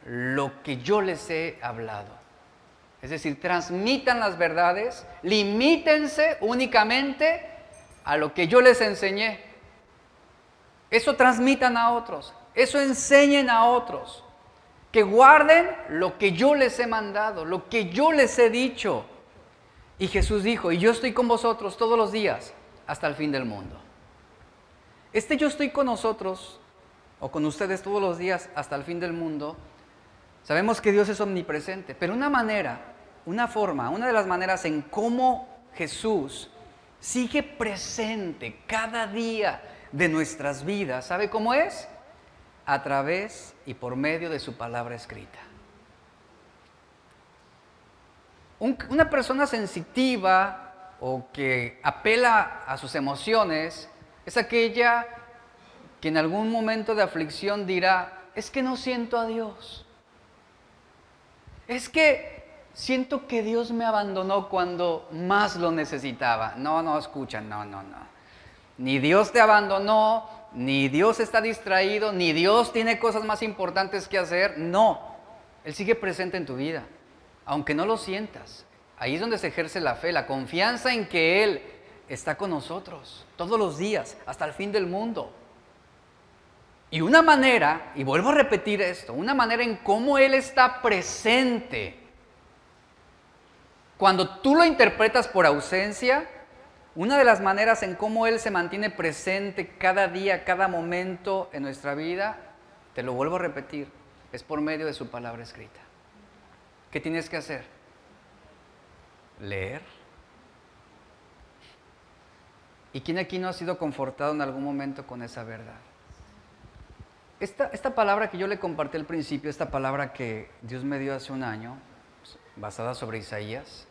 lo que yo les he hablado. Es decir, transmitan las verdades, limítense únicamente a lo que yo les enseñé. Eso transmitan a otros, eso enseñen a otros, que guarden lo que yo les he mandado, lo que yo les he dicho. Y Jesús dijo, y yo estoy con vosotros todos los días hasta el fin del mundo. Yo estoy con nosotros, o con ustedes todos los días hasta el fin del mundo. Sabemos que Dios es omnipresente, pero una de las maneras en cómo Jesús sigue presente cada día de nuestras vidas, ¿sabe cómo es? A través y por medio de su palabra escrita. Una persona sensitiva o que apela a sus emociones es aquella que en algún momento de aflicción dirá, es que no siento a Dios. Es que siento que Dios me abandonó cuando más lo necesitaba. No, escuchan, no. Ni Dios te abandonó, ni Dios está distraído, ni Dios tiene cosas más importantes que hacer. No, Él sigue presente en tu vida, aunque no lo sientas. Ahí es donde se ejerce la fe, la confianza en que Él está con nosotros todos los días, hasta el fin del mundo. Y una manera, y vuelvo a repetir esto, una manera en cómo Él está presente, cuando tú lo interpretas por ausencia, una de las maneras en cómo Él se mantiene presente cada día, cada momento en nuestra vida, te lo vuelvo a repetir, es por medio de su palabra escrita. ¿Qué tienes que hacer? Leer. ¿Y quién aquí no ha sido confortado en algún momento con esa verdad? Esta palabra que yo le compartí al principio, esta palabra que Dios me dio hace un año, basada sobre Isaías,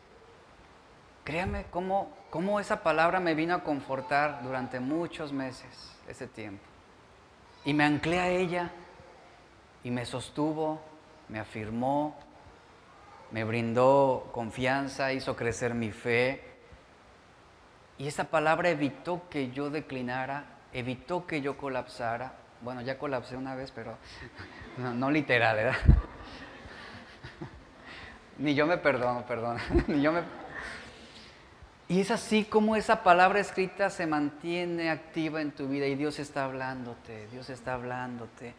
créame cómo esa palabra me vino a confortar durante muchos meses, ese tiempo. Y me anclé a ella, y me sostuvo, me afirmó, me brindó confianza, hizo crecer mi fe. Y esa palabra evitó que yo declinara, evitó que yo colapsara. Bueno, ya colapsé una vez, pero no literal, ¿verdad? Ni yo me perdono, Y es así como esa palabra escrita se mantiene activa en tu vida y Dios está hablándote.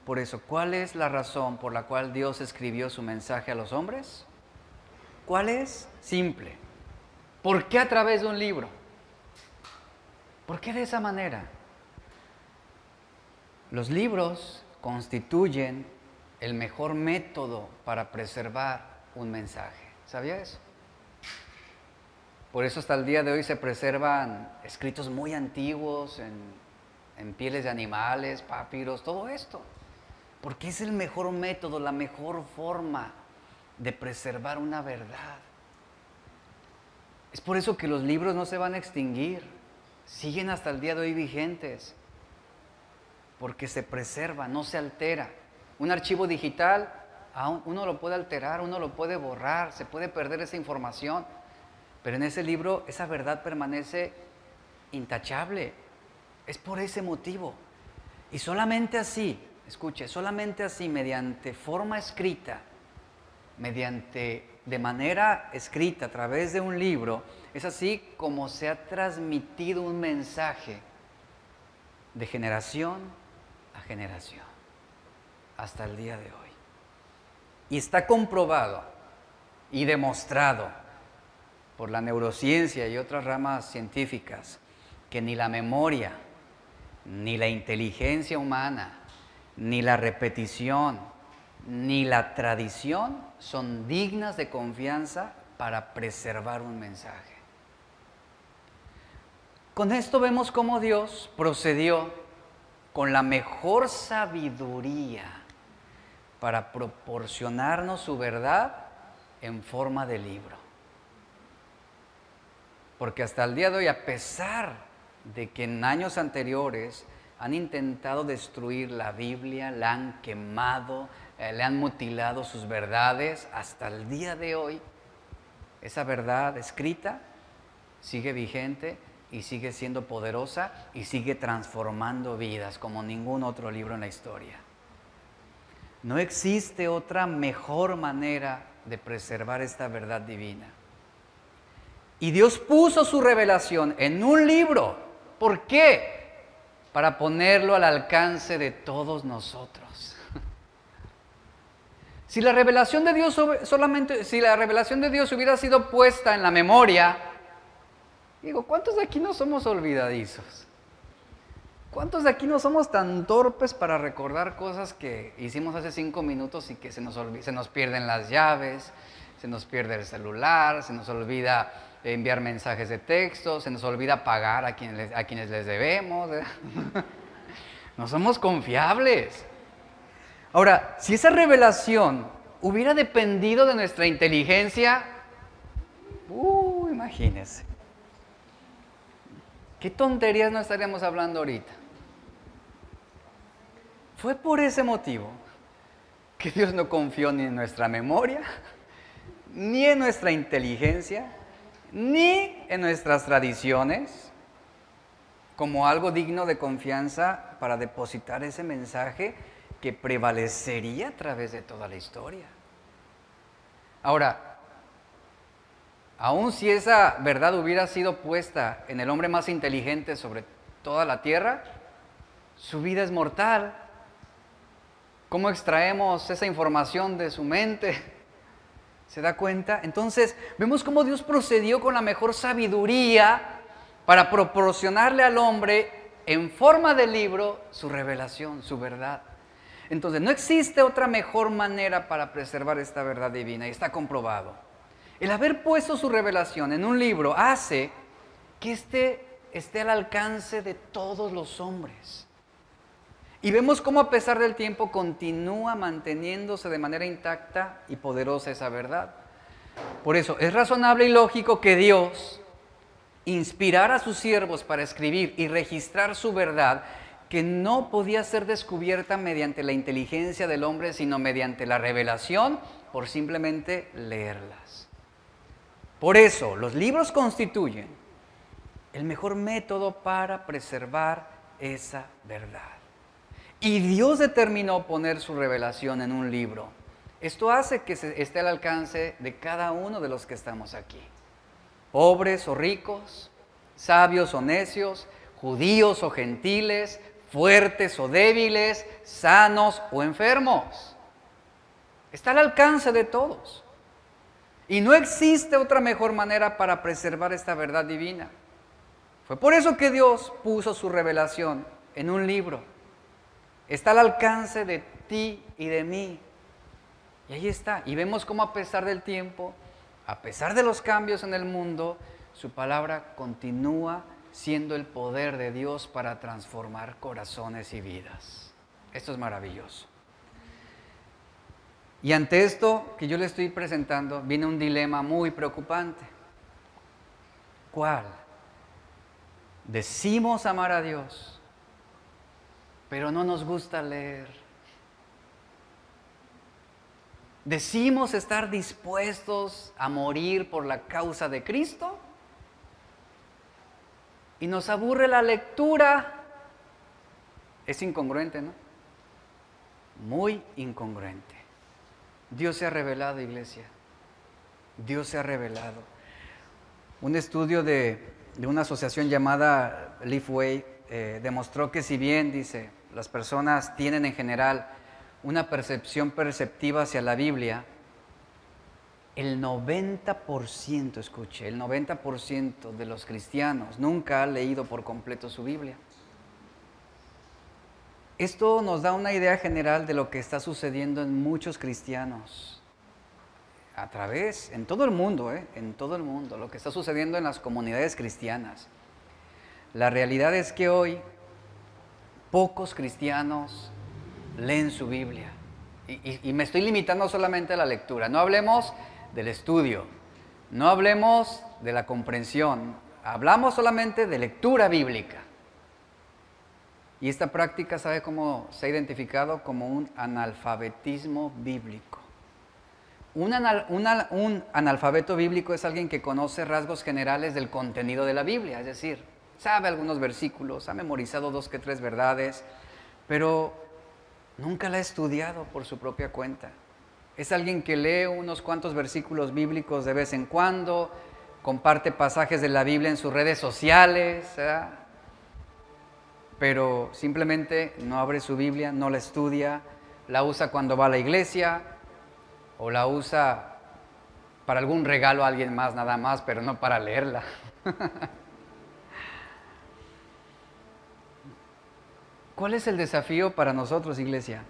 Por eso, ¿cuál es la razón por la cual Dios escribió su mensaje a los hombres? ¿Cuál es? Simple. ¿Por qué a través de un libro? ¿Por qué de esa manera? Los libros constituyen el mejor método para preservar un mensaje. ¿Sabía eso? Por eso hasta el día de hoy se preservan escritos muy antiguos en pieles de animales, papiros, todo esto. Porque es el mejor método, la mejor forma de preservar una verdad. Es por eso que los libros no se van a extinguir, siguen hasta el día de hoy vigentes, porque se preserva, no se altera. Un archivo digital, uno lo puede alterar, uno lo puede borrar, se puede perder esa información, pero en ese libro esa verdad permanece intachable. Es por ese motivo. Y solamente así, escuche, solamente así, mediante forma escrita, de manera escrita a través de un libro, es así como se ha transmitido un mensaje de generación a generación hasta el día de hoy. Y está comprobado y demostrado por la neurociencia y otras ramas científicas que ni la memoria, ni la inteligencia humana, ni la repetición, ni la tradición son dignas de confianza para preservar un mensaje. Con esto vemos cómo Dios procedió con la mejor sabiduría para proporcionarnos su verdad en forma de libro. Porque hasta el día de hoy, a pesar de que en años anteriores han intentado destruir la Biblia, la han quemado, le han mutilado sus verdades, hasta el día de hoy esa verdad escrita sigue vigente y sigue siendo poderosa y sigue transformando vidas como ningún otro libro en la historia. No existe otra mejor manera de preservar esta verdad divina. Y Dios puso su revelación en un libro. ¿Por qué? Para ponerlo al alcance de todos nosotros. Si la revelación de Dios hubiera sido puesta en la memoria, digo, ¿cuántos de aquí no somos olvidadizos? ¿Cuántos de aquí no somos tan torpes para recordar cosas que hicimos hace 5 minutos y que se nos pierden las llaves, se nos pierde el celular, se nos olvida enviar mensajes de texto, se nos olvida pagar a quienes les debemos? No somos confiables. Ahora, si esa revelación hubiera dependido de nuestra inteligencia, imagínense. ¿Qué tonterías no estaríamos hablando ahorita? Fue por ese motivo que Dios no confió ni en nuestra memoria, ni en nuestra inteligencia, ni en nuestras tradiciones, como algo digno de confianza para depositar ese mensaje que prevalecería a través de toda la historia. Ahora, aun si esa verdad hubiera sido puesta en el hombre más inteligente sobre toda la tierra, su vida es mortal. ¿Cómo extraemos esa información de su mente? ¿Se da cuenta? Entonces, vemos cómo Dios procedió con la mejor sabiduría para proporcionarle al hombre en forma de libro su revelación, su verdad. Entonces, no existe otra mejor manera para preservar esta verdad divina y está comprobado. El haber puesto su revelación en un libro hace que esté al alcance de todos los hombres. Y vemos cómo a pesar del tiempo continúa manteniéndose de manera intacta y poderosa esa verdad. Por eso es razonable y lógico que Dios inspirara a sus siervos para escribir y registrar su verdad, que no podía ser descubierta mediante la inteligencia del hombre, sino mediante la revelación por simplemente leerlas. Por eso los libros constituyen el mejor método para preservar esa verdad. Y Dios determinó poner su revelación en un libro. Esto hace que esté al alcance de cada uno de los que estamos aquí. Pobres o ricos, sabios o necios, judíos o gentiles, fuertes o débiles, sanos o enfermos. Está al alcance de todos. Y no existe otra mejor manera para preservar esta verdad divina. Fue por eso que Dios puso su revelación en un libro. Está al alcance de ti y de mí. Y ahí está. Y vemos cómo a pesar del tiempo, a pesar de los cambios en el mundo, su palabra continúa siendo el poder de Dios para transformar corazones y vidas. Esto es maravilloso. Y ante esto que yo le estoy presentando, viene un dilema muy preocupante. ¿Cuál? Decimos amar a Dios, pero no nos gusta leer. Decimos estar dispuestos a morir por la causa de Cristo y nos aburre la lectura. Es incongruente, ¿no? Muy incongruente. Dios se ha revelado, iglesia. Dios se ha revelado. Un estudio de una asociación llamada Lifeway demostró que si bien, dice, las personas tienen en general una percepción perceptiva hacia la Biblia, el 90%, escuche, el 90% de los cristianos nunca ha leído por completo su Biblia. Esto nos da una idea general de lo que está sucediendo en muchos cristianos, en todo el mundo, en todo el mundo, lo que está sucediendo en las comunidades cristianas. La realidad es que hoy pocos cristianos leen su Biblia. Y me estoy limitando solamente a la lectura. No hablemos del estudio, no hablemos de la comprensión, hablamos solamente de lectura bíblica. Y esta práctica, ¿sabe cómo se ha identificado? Como un analfabetismo bíblico. Un analfabeto bíblico es alguien que conoce rasgos generales del contenido de la Biblia, es decir, sabe algunos versículos, ha memorizado 2 que 3 verdades, pero nunca la ha estudiado por su propia cuenta. Es alguien que lee unos cuantos versículos bíblicos de vez en cuando, comparte pasajes de la Biblia en sus redes sociales, ¿verdad? Pero simplemente no abre su Biblia, no la estudia, la usa cuando va a la iglesia o la usa para algún regalo a alguien más nada más, pero no para leerla. ¿Cuál es el desafío para nosotros, iglesia?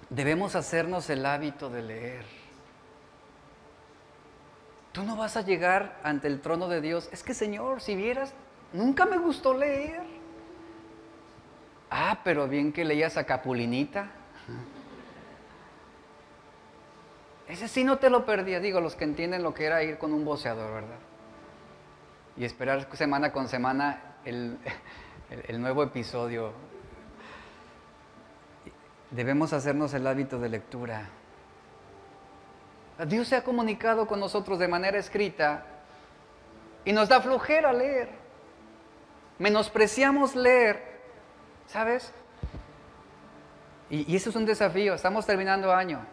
Debemos hacernos el hábito de leer. Tú no vas a llegar ante el trono de Dios. Es que, Señor, si vieras, nunca me gustó leer. Ah, pero bien que leías a Capulinita. Ese sí no te lo perdías. Digo, los que entienden lo que era ir con un voceador, ¿verdad? Y esperar semana con semana el nuevo episodio. Debemos hacernos el hábito de lectura. Dios se ha comunicado con nosotros de manera escrita y nos da flojera leer. Menospreciamos leer. ¿Sabes? Y eso es un desafío. Estamos terminando año.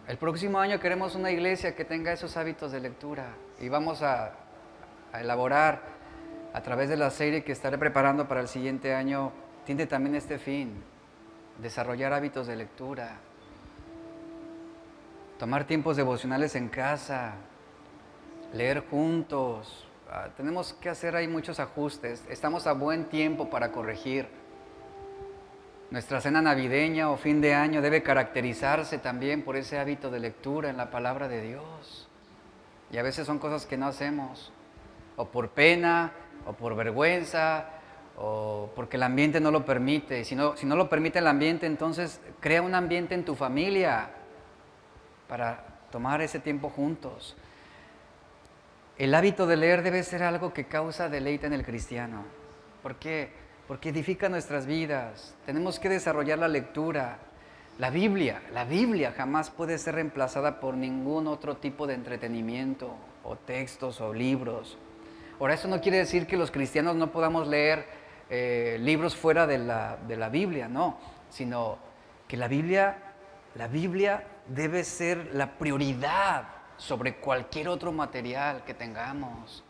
El próximo año queremos una iglesia que tenga esos hábitos de lectura. Y vamos a elaborar a través de la serie que estaré preparando para el siguiente año. Tiene también este fin. Desarrollar hábitos de lectura. Tomar tiempos devocionales en casa. Leer juntos. Tenemos que hacer ahí muchos ajustes. Estamos a buen tiempo para corregir. Nuestra cena navideña o fin de año debe caracterizarse también por ese hábito de lectura en la palabra de Dios. Y a veces son cosas que no hacemos, o por pena, o por vergüenza, o porque el ambiente no lo permite. Y si no lo permite el ambiente, entonces crea un ambiente en tu familia para tomar ese tiempo juntos. El hábito de leer debe ser algo que causa deleite en el cristiano. ¿Por qué? Porque edifica nuestras vidas. Tenemos que desarrollar la lectura. La Biblia jamás puede ser reemplazada por ningún otro tipo de entretenimiento, o textos, o libros. Ahora, eso no quiere decir que los cristianos no podamos leer libros fuera de la Biblia, no, sino que la Biblia debe ser la prioridad sobre cualquier otro material que tengamos.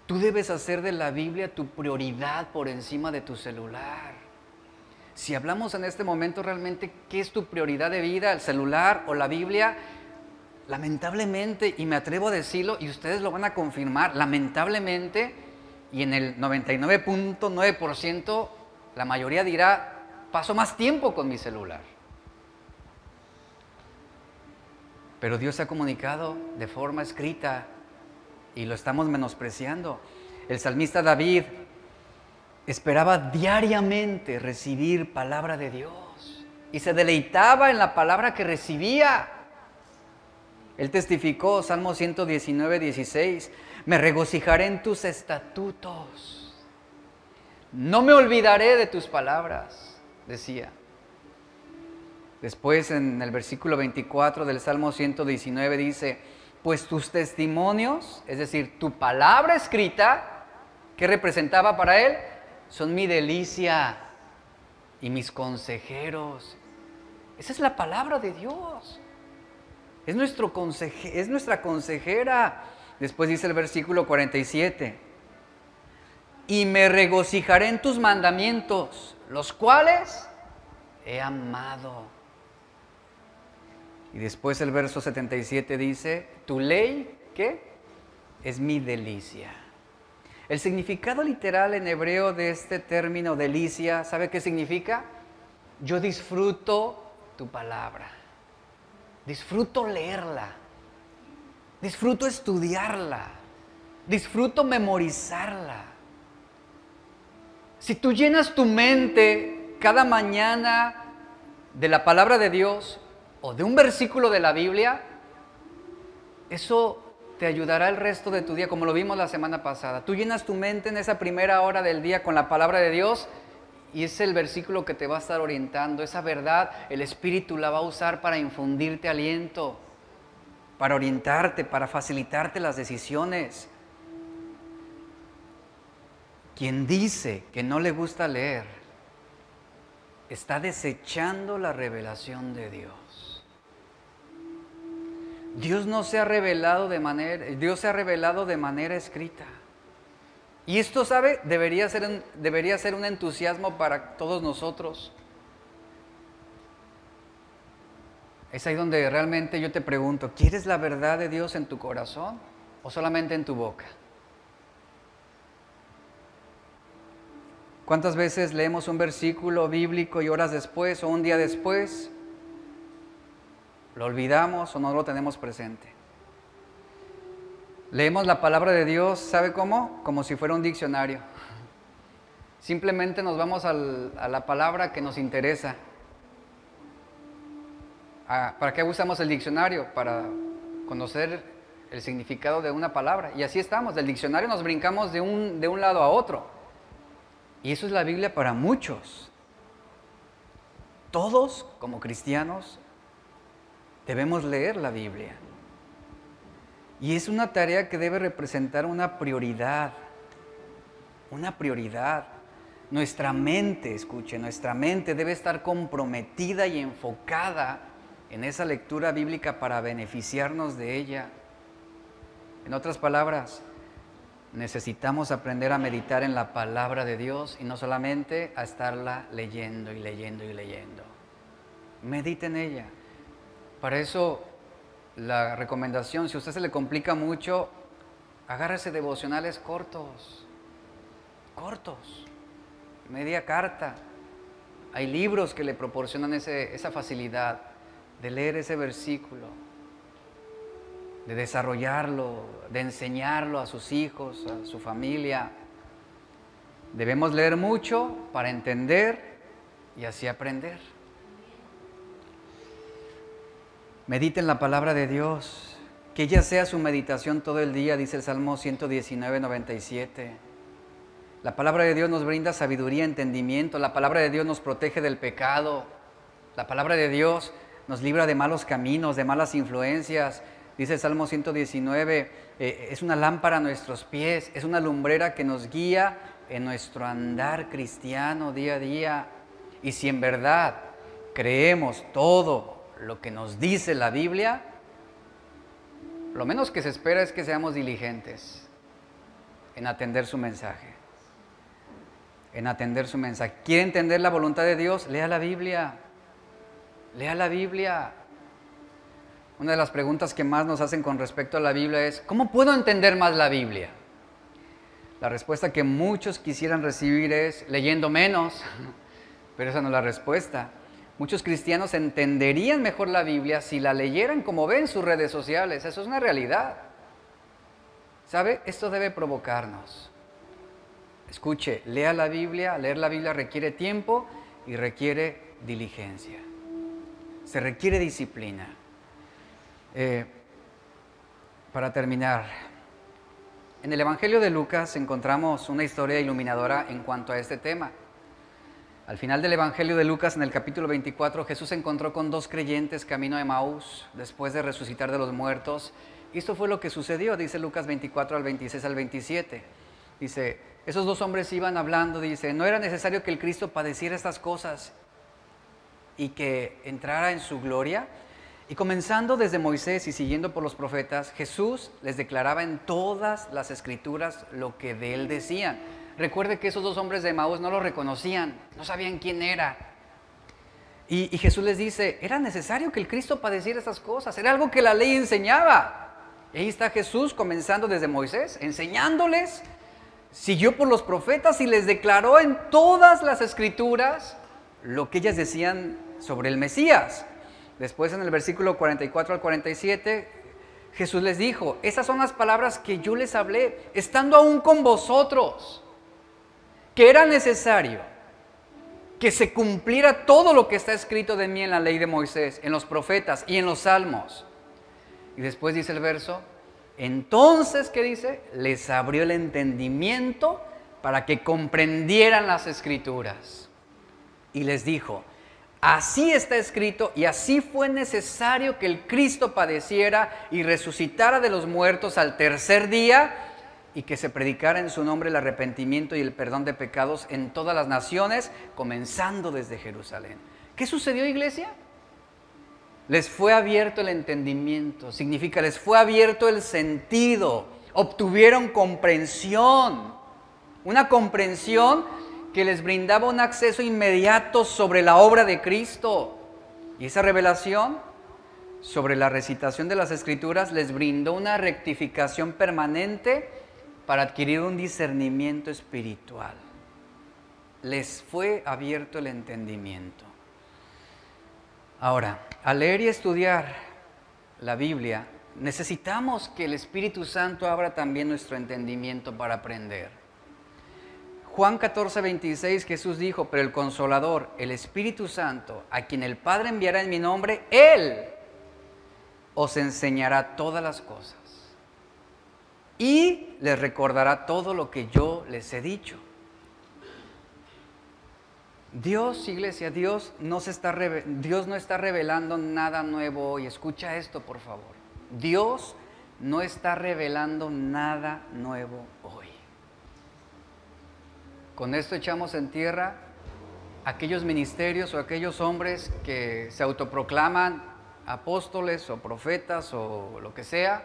Tú debes hacer de la Biblia tu prioridad por encima de tu celular. Si hablamos en este momento realmente qué es tu prioridad de vida, el celular o la Biblia, lamentablemente, y me atrevo a decirlo, y ustedes lo van a confirmar, lamentablemente, y en el 99.9%, la mayoría dirá, paso más tiempo con mi celular. Pero Dios se ha comunicado de forma escrita y lo estamos menospreciando. El salmista David esperaba diariamente recibir palabra de Dios y se deleitaba en la palabra que recibía. Él testificó, Salmo 119, 16, Me regocijaré en tus estatutos. No me olvidaré de tus palabras, decía. Después en el versículo 24 del Salmo 119 dice, pues tus testimonios, es decir, tu palabra escrita, ¿qué representaba para él? Son mi delicia y mis consejeros. Esa es la palabra de Dios. Es nuestra consejera. Después dice el versículo 47. Y me regocijaré en tus mandamientos, los cuales he amado. Y después el verso 77 dice, tu ley, ¿qué? Es mi delicia. El significado literal en hebreo de este término delicia, ¿sabe qué significa? Yo disfruto tu palabra. Disfruto leerla. Disfruto estudiarla. Disfruto memorizarla. Si tú llenas tu mente cada mañana de la palabra de Dios o de un versículo de la Biblia, eso te ayudará el resto de tu día, como lo vimos la semana pasada. Tú llenas tu mente en esa primera hora del día con la palabra de Dios y es el versículo que te va a estar orientando. Esa verdad, el Espíritu la va a usar para infundirte aliento, para orientarte, para facilitarte las decisiones. Quien dice que no le gusta leer, está desechando la revelación de Dios. Dios se ha revelado de manera escrita. Y esto, ¿sabe? Debería ser un entusiasmo para todos nosotros. Es ahí donde realmente yo te pregunto, ¿quieres la verdad de Dios en tu corazón o solamente en tu boca? ¿Cuántas veces leemos un versículo bíblico y horas después o un día después lo olvidamos o no lo tenemos presente? Leemos la palabra de Dios, ¿sabe cómo? Como si fuera un diccionario. Simplemente nos vamos a la palabra que nos interesa. ¿Para qué usamos el diccionario? Para conocer el significado de una palabra. Y así estamos, del diccionario nos brincamos de un lado a otro. Y eso es la Biblia para muchos. Todos, como cristianos, debemos leer la Biblia. Y es una tarea que debe representar una prioridad. Una prioridad. Nuestra mente, escuche, nuestra mente debe estar comprometida y enfocada en esa lectura bíblica para beneficiarnos de ella. En otras palabras, necesitamos aprender a meditar en la palabra de Dios y no solamente a estarla leyendo y leyendo y leyendo. Medite en ella. Para eso, la recomendación, si a usted se le complica mucho, agárrese devocionales cortos, media carta. Hay libros que le proporcionan esa facilidad de leer ese versículo, de desarrollarlo, de enseñarlo a sus hijos, a su familia. Debemos leer mucho para entender y así aprender. Mediten la palabra de Dios, que ella sea su meditación todo el día, dice el Salmo 119, 97. La palabra de Dios nos brinda sabiduría, entendimiento. La palabra de Dios nos protege del pecado. La palabra de Dios nos libra de malos caminos, de malas influencias. Dice el Salmo 119, es una lámpara a nuestros pies, es una lumbrera que nos guía en nuestro andar cristiano día a día. Y si en verdad creemos todo lo que nos dice la Biblia, lo menos que se espera es que seamos diligentes en atender su mensaje. ¿Quiere entender la voluntad de Dios? Lea la Biblia. Lea la Biblia. Una de las preguntas que más nos hacen con respecto a la Biblia es, ¿cómo puedo entender más la Biblia? La respuesta que muchos quisieran recibir es, leyendo menos, pero esa no es la respuesta. Muchos cristianos entenderían mejor la Biblia si la leyeran como ven sus redes sociales. Eso es una realidad. ¿Sabe? Esto debe provocarnos. Escuche, lea la Biblia. Leer la Biblia requiere tiempo y requiere diligencia. Se requiere disciplina. Para terminar, En el Evangelio de Lucas encontramos una historia iluminadora en cuanto a este tema. Al final del Evangelio de Lucas, en el capítulo 24, Jesús se encontró con dos creyentes camino a Emaús, después de resucitar de los muertos. Y esto fue lo que sucedió, dice Lucas 24, al 26 al 27. Dice, esos dos hombres iban hablando, dice, no era necesario que el Cristo padeciera estas cosas y que entrara en su gloria. Y comenzando desde Moisés y siguiendo por los profetas, Jesús les declaraba en todas las escrituras lo que de él decían. Recuerde que esos dos hombres de Emaús no lo reconocían, no sabían quién era. Y Jesús les dice, era necesario que el Cristo padeciera estas cosas, era algo que la ley enseñaba. Y ahí está Jesús comenzando desde Moisés, enseñándoles, siguió por los profetas y les declaró en todas las escrituras lo que ellas decían sobre el Mesías. Después en el versículo 44 al 47, Jesús les dijo, esas son las palabras que yo les hablé, estando aún con vosotros, que era necesario que se cumpliera todo lo que está escrito de mí en la ley de Moisés, en los profetas y en los salmos. Y después dice el verso, entonces, ¿qué dice? Les abrió el entendimiento para que comprendieran las escrituras. Y les dijo, así está escrito y así fue necesario que el Cristo padeciera y resucitara de los muertos al tercer día y que se predicara en su nombre el arrepentimiento y el perdón de pecados en todas las naciones, comenzando desde Jerusalén. ¿Qué sucedió, iglesia? Les fue abierto el entendimiento, significa les fue abierto el sentido, obtuvieron comprensión, una comprensión que les brindaba un acceso inmediato sobre la obra de Cristo. Y esa revelación sobre la recitación de las Escrituras les brindó una rectificación permanente para adquirir un discernimiento espiritual. Les fue abierto el entendimiento. Ahora, al leer y estudiar la Biblia, necesitamos que el Espíritu Santo abra también nuestro entendimiento para aprender. Juan 14, 26, Jesús dijo, pero el Consolador, el Espíritu Santo, a quien el Padre enviará en mi nombre, Él os enseñará todas las cosas y les recordará todo lo que yo les he dicho. Dios, iglesia, Dios no está revelando nada nuevo hoy. Escucha esto, por favor. Dios no está revelando nada nuevo hoy. Con esto echamos en tierra aquellos ministerios o aquellos hombres que se autoproclaman apóstoles o profetas o lo que sea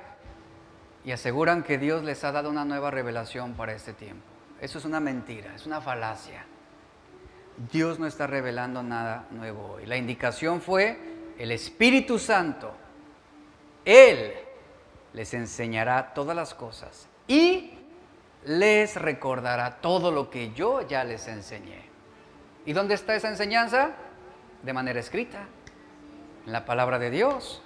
y aseguran que Dios les ha dado una nueva revelación para este tiempo. Eso es una mentira, es una falacia. Dios no está revelando nada nuevo hoy. La indicación fue el Espíritu Santo. Él les enseñará todas las cosas y les recordará todo lo que yo ya les enseñé. ¿Y dónde está esa enseñanza? De manera escrita, en la palabra de Dios.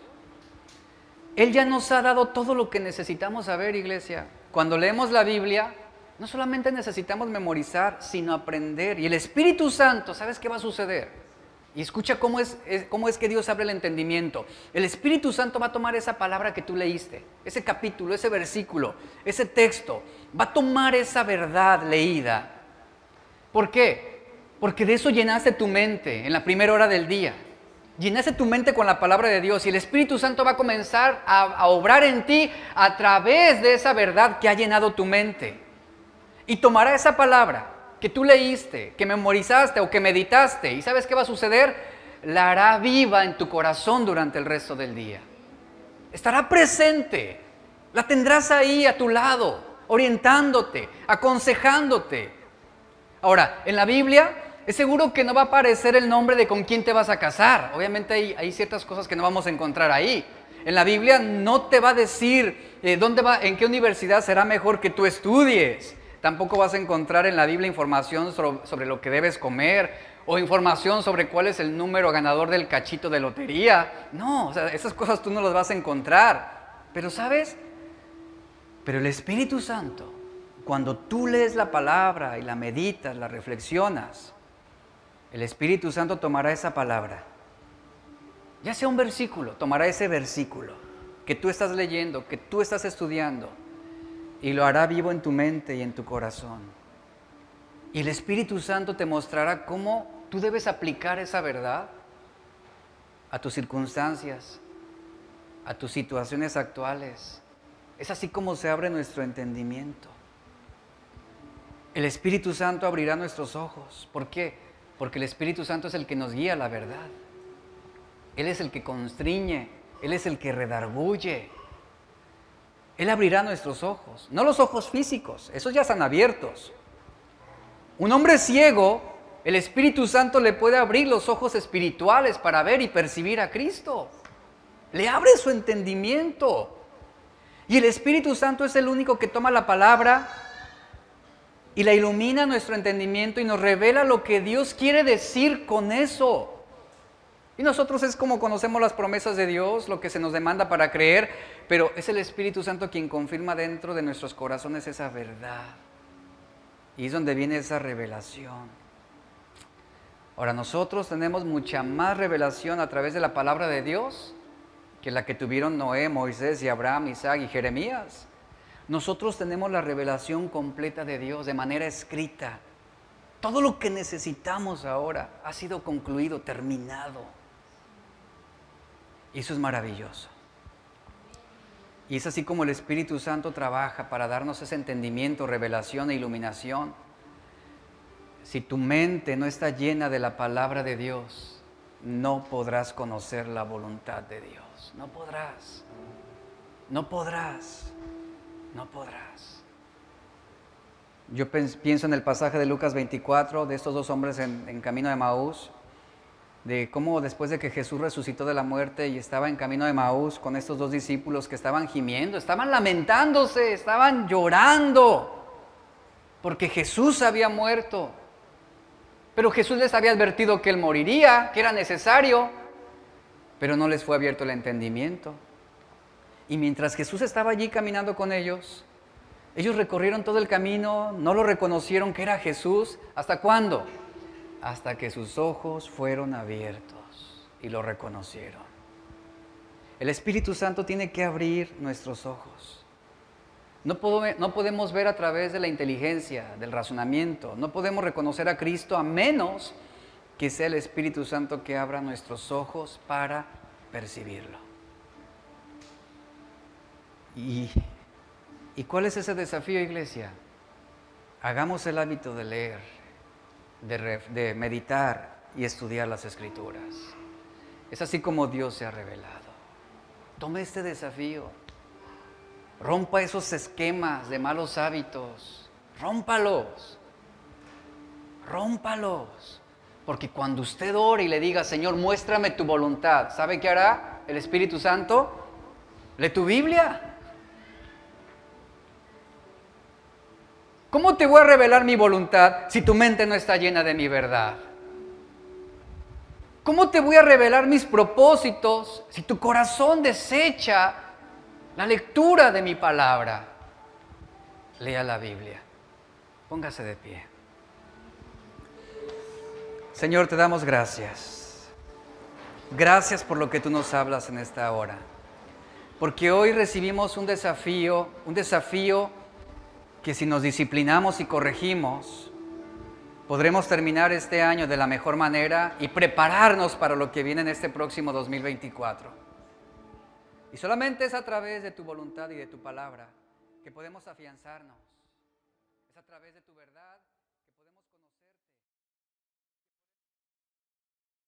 Él ya nos ha dado todo lo que necesitamos saber, iglesia. Cuando leemos la Biblia, no solamente necesitamos memorizar, sino aprender. Y el Espíritu Santo, ¿sabes qué va a suceder? Y escucha cómo es que Dios abre el entendimiento. El Espíritu Santo va a tomar esa palabra que tú leíste, ese capítulo, ese versículo, ese texto. Va a tomar esa verdad leída. ¿Por qué? Porque de eso llenaste tu mente en la primera hora del día. Llenaste tu mente con la palabra de Dios y el Espíritu Santo va a comenzar a obrar en ti a través de esa verdad que ha llenado tu mente. Y tomará esa palabra que tú leíste, que memorizaste o que meditaste. ¿Y sabes qué va a suceder? La hará viva en tu corazón durante el resto del día. Estará presente. La tendrás ahí a tu lado, orientándote, aconsejándote. Ahora, en la Biblia es seguro que no va a aparecer el nombre de con quién te vas a casar. Obviamente hay ciertas cosas que no vamos a encontrar ahí. En la Biblia no te va a decir en qué universidad será mejor que tú estudies. Tampoco vas a encontrar en la Biblia información sobre lo que debes comer o información sobre cuál es el número ganador del cachito de lotería. No, o sea, esas cosas tú no las vas a encontrar. Pero ¿sabes? Pero el Espíritu Santo, cuando tú lees la palabra y la meditas, la reflexionas, el Espíritu Santo tomará esa palabra, ya sea un versículo, tomará ese versículo que tú estás leyendo, que tú estás estudiando, y lo hará vivo en tu mente y en tu corazón. Y el Espíritu Santo te mostrará cómo tú debes aplicar esa verdad a tus circunstancias, a tus situaciones actuales. Es así como se abre nuestro entendimiento. El Espíritu Santo abrirá nuestros ojos. ¿Por qué? Porque el Espíritu Santo es el que nos guía a la verdad. Él es el que constriñe, Él es el que redarguye. Él abrirá nuestros ojos, no los ojos físicos, esos ya están abiertos. Un hombre ciego, el Espíritu Santo le puede abrir los ojos espirituales para ver y percibir a Cristo. Le abre su entendimiento. Y el Espíritu Santo es el único que toma la palabra y la ilumina nuestro entendimiento y nos revela lo que Dios quiere decir con eso. Y nosotros es como conocemos las promesas de Dios, lo que se nos demanda para creer, pero es el Espíritu Santo quien confirma dentro de nuestros corazones esa verdad. Y es donde viene esa revelación. Ahora, nosotros tenemos mucha más revelación a través de la palabra de Dios que la que tuvieron Noé, Moisés y Abraham, Isaac y Jeremías. Nosotros tenemos la revelación completa de Dios de manera escrita. Todo lo que necesitamos ahora ha sido concluido, terminado. Y eso es maravilloso. Y es así como el Espíritu Santo trabaja para darnos ese entendimiento, revelación e iluminación. Si tu mente no está llena de la palabra de Dios, no podrás conocer la voluntad de Dios. No podrás. No podrás. No podrás. Yo pienso en el pasaje de Lucas 24, de estos dos hombres en camino de Emaús, de cómo después de que Jesús resucitó de la muerte y estaba en camino de Emaús con estos dos discípulos que estaban gimiendo, estaban lamentándose, estaban llorando, porque Jesús había muerto. Pero Jesús les había advertido que Él moriría, que era necesario, pero no les fue abierto el entendimiento. Y mientras Jesús estaba allí caminando con ellos recorrieron todo el camino, no lo reconocieron que era Jesús. ¿Hasta cuándo? Hasta que sus ojos fueron abiertos y lo reconocieron. El Espíritu Santo tiene que abrir nuestros ojos. No podemos ver a través de la inteligencia, del razonamiento. No podemos reconocer a Cristo a menos que sea el Espíritu Santo que abra nuestros ojos para percibirlo. ¿Y cuál es ese desafío, iglesia? Hagamos el hábito de leer, de meditar y estudiar las Escrituras. Es así como Dios se ha revelado. Tome este desafío. Rompa esos esquemas de malos hábitos. Rómpalos. Rómpalos. Porque cuando usted ore y le diga, Señor, muéstrame tu voluntad, ¿sabe qué hará el Espíritu Santo? Lee tu Biblia. ¿Cómo te voy a revelar mi voluntad si tu mente no está llena de mi verdad? ¿Cómo te voy a revelar mis propósitos si tu corazón desecha la lectura de mi palabra? Lea la Biblia. Póngase de pie. Señor, te damos gracias. Gracias por lo que tú nos hablas en esta hora. Porque hoy recibimos un desafío que si nos disciplinamos y corregimos, podremos terminar este año de la mejor manera y prepararnos para lo que viene en este próximo 2024. Y solamente es a través de tu voluntad y de tu palabra que podemos afianzarnos. Es a través de tu verdad.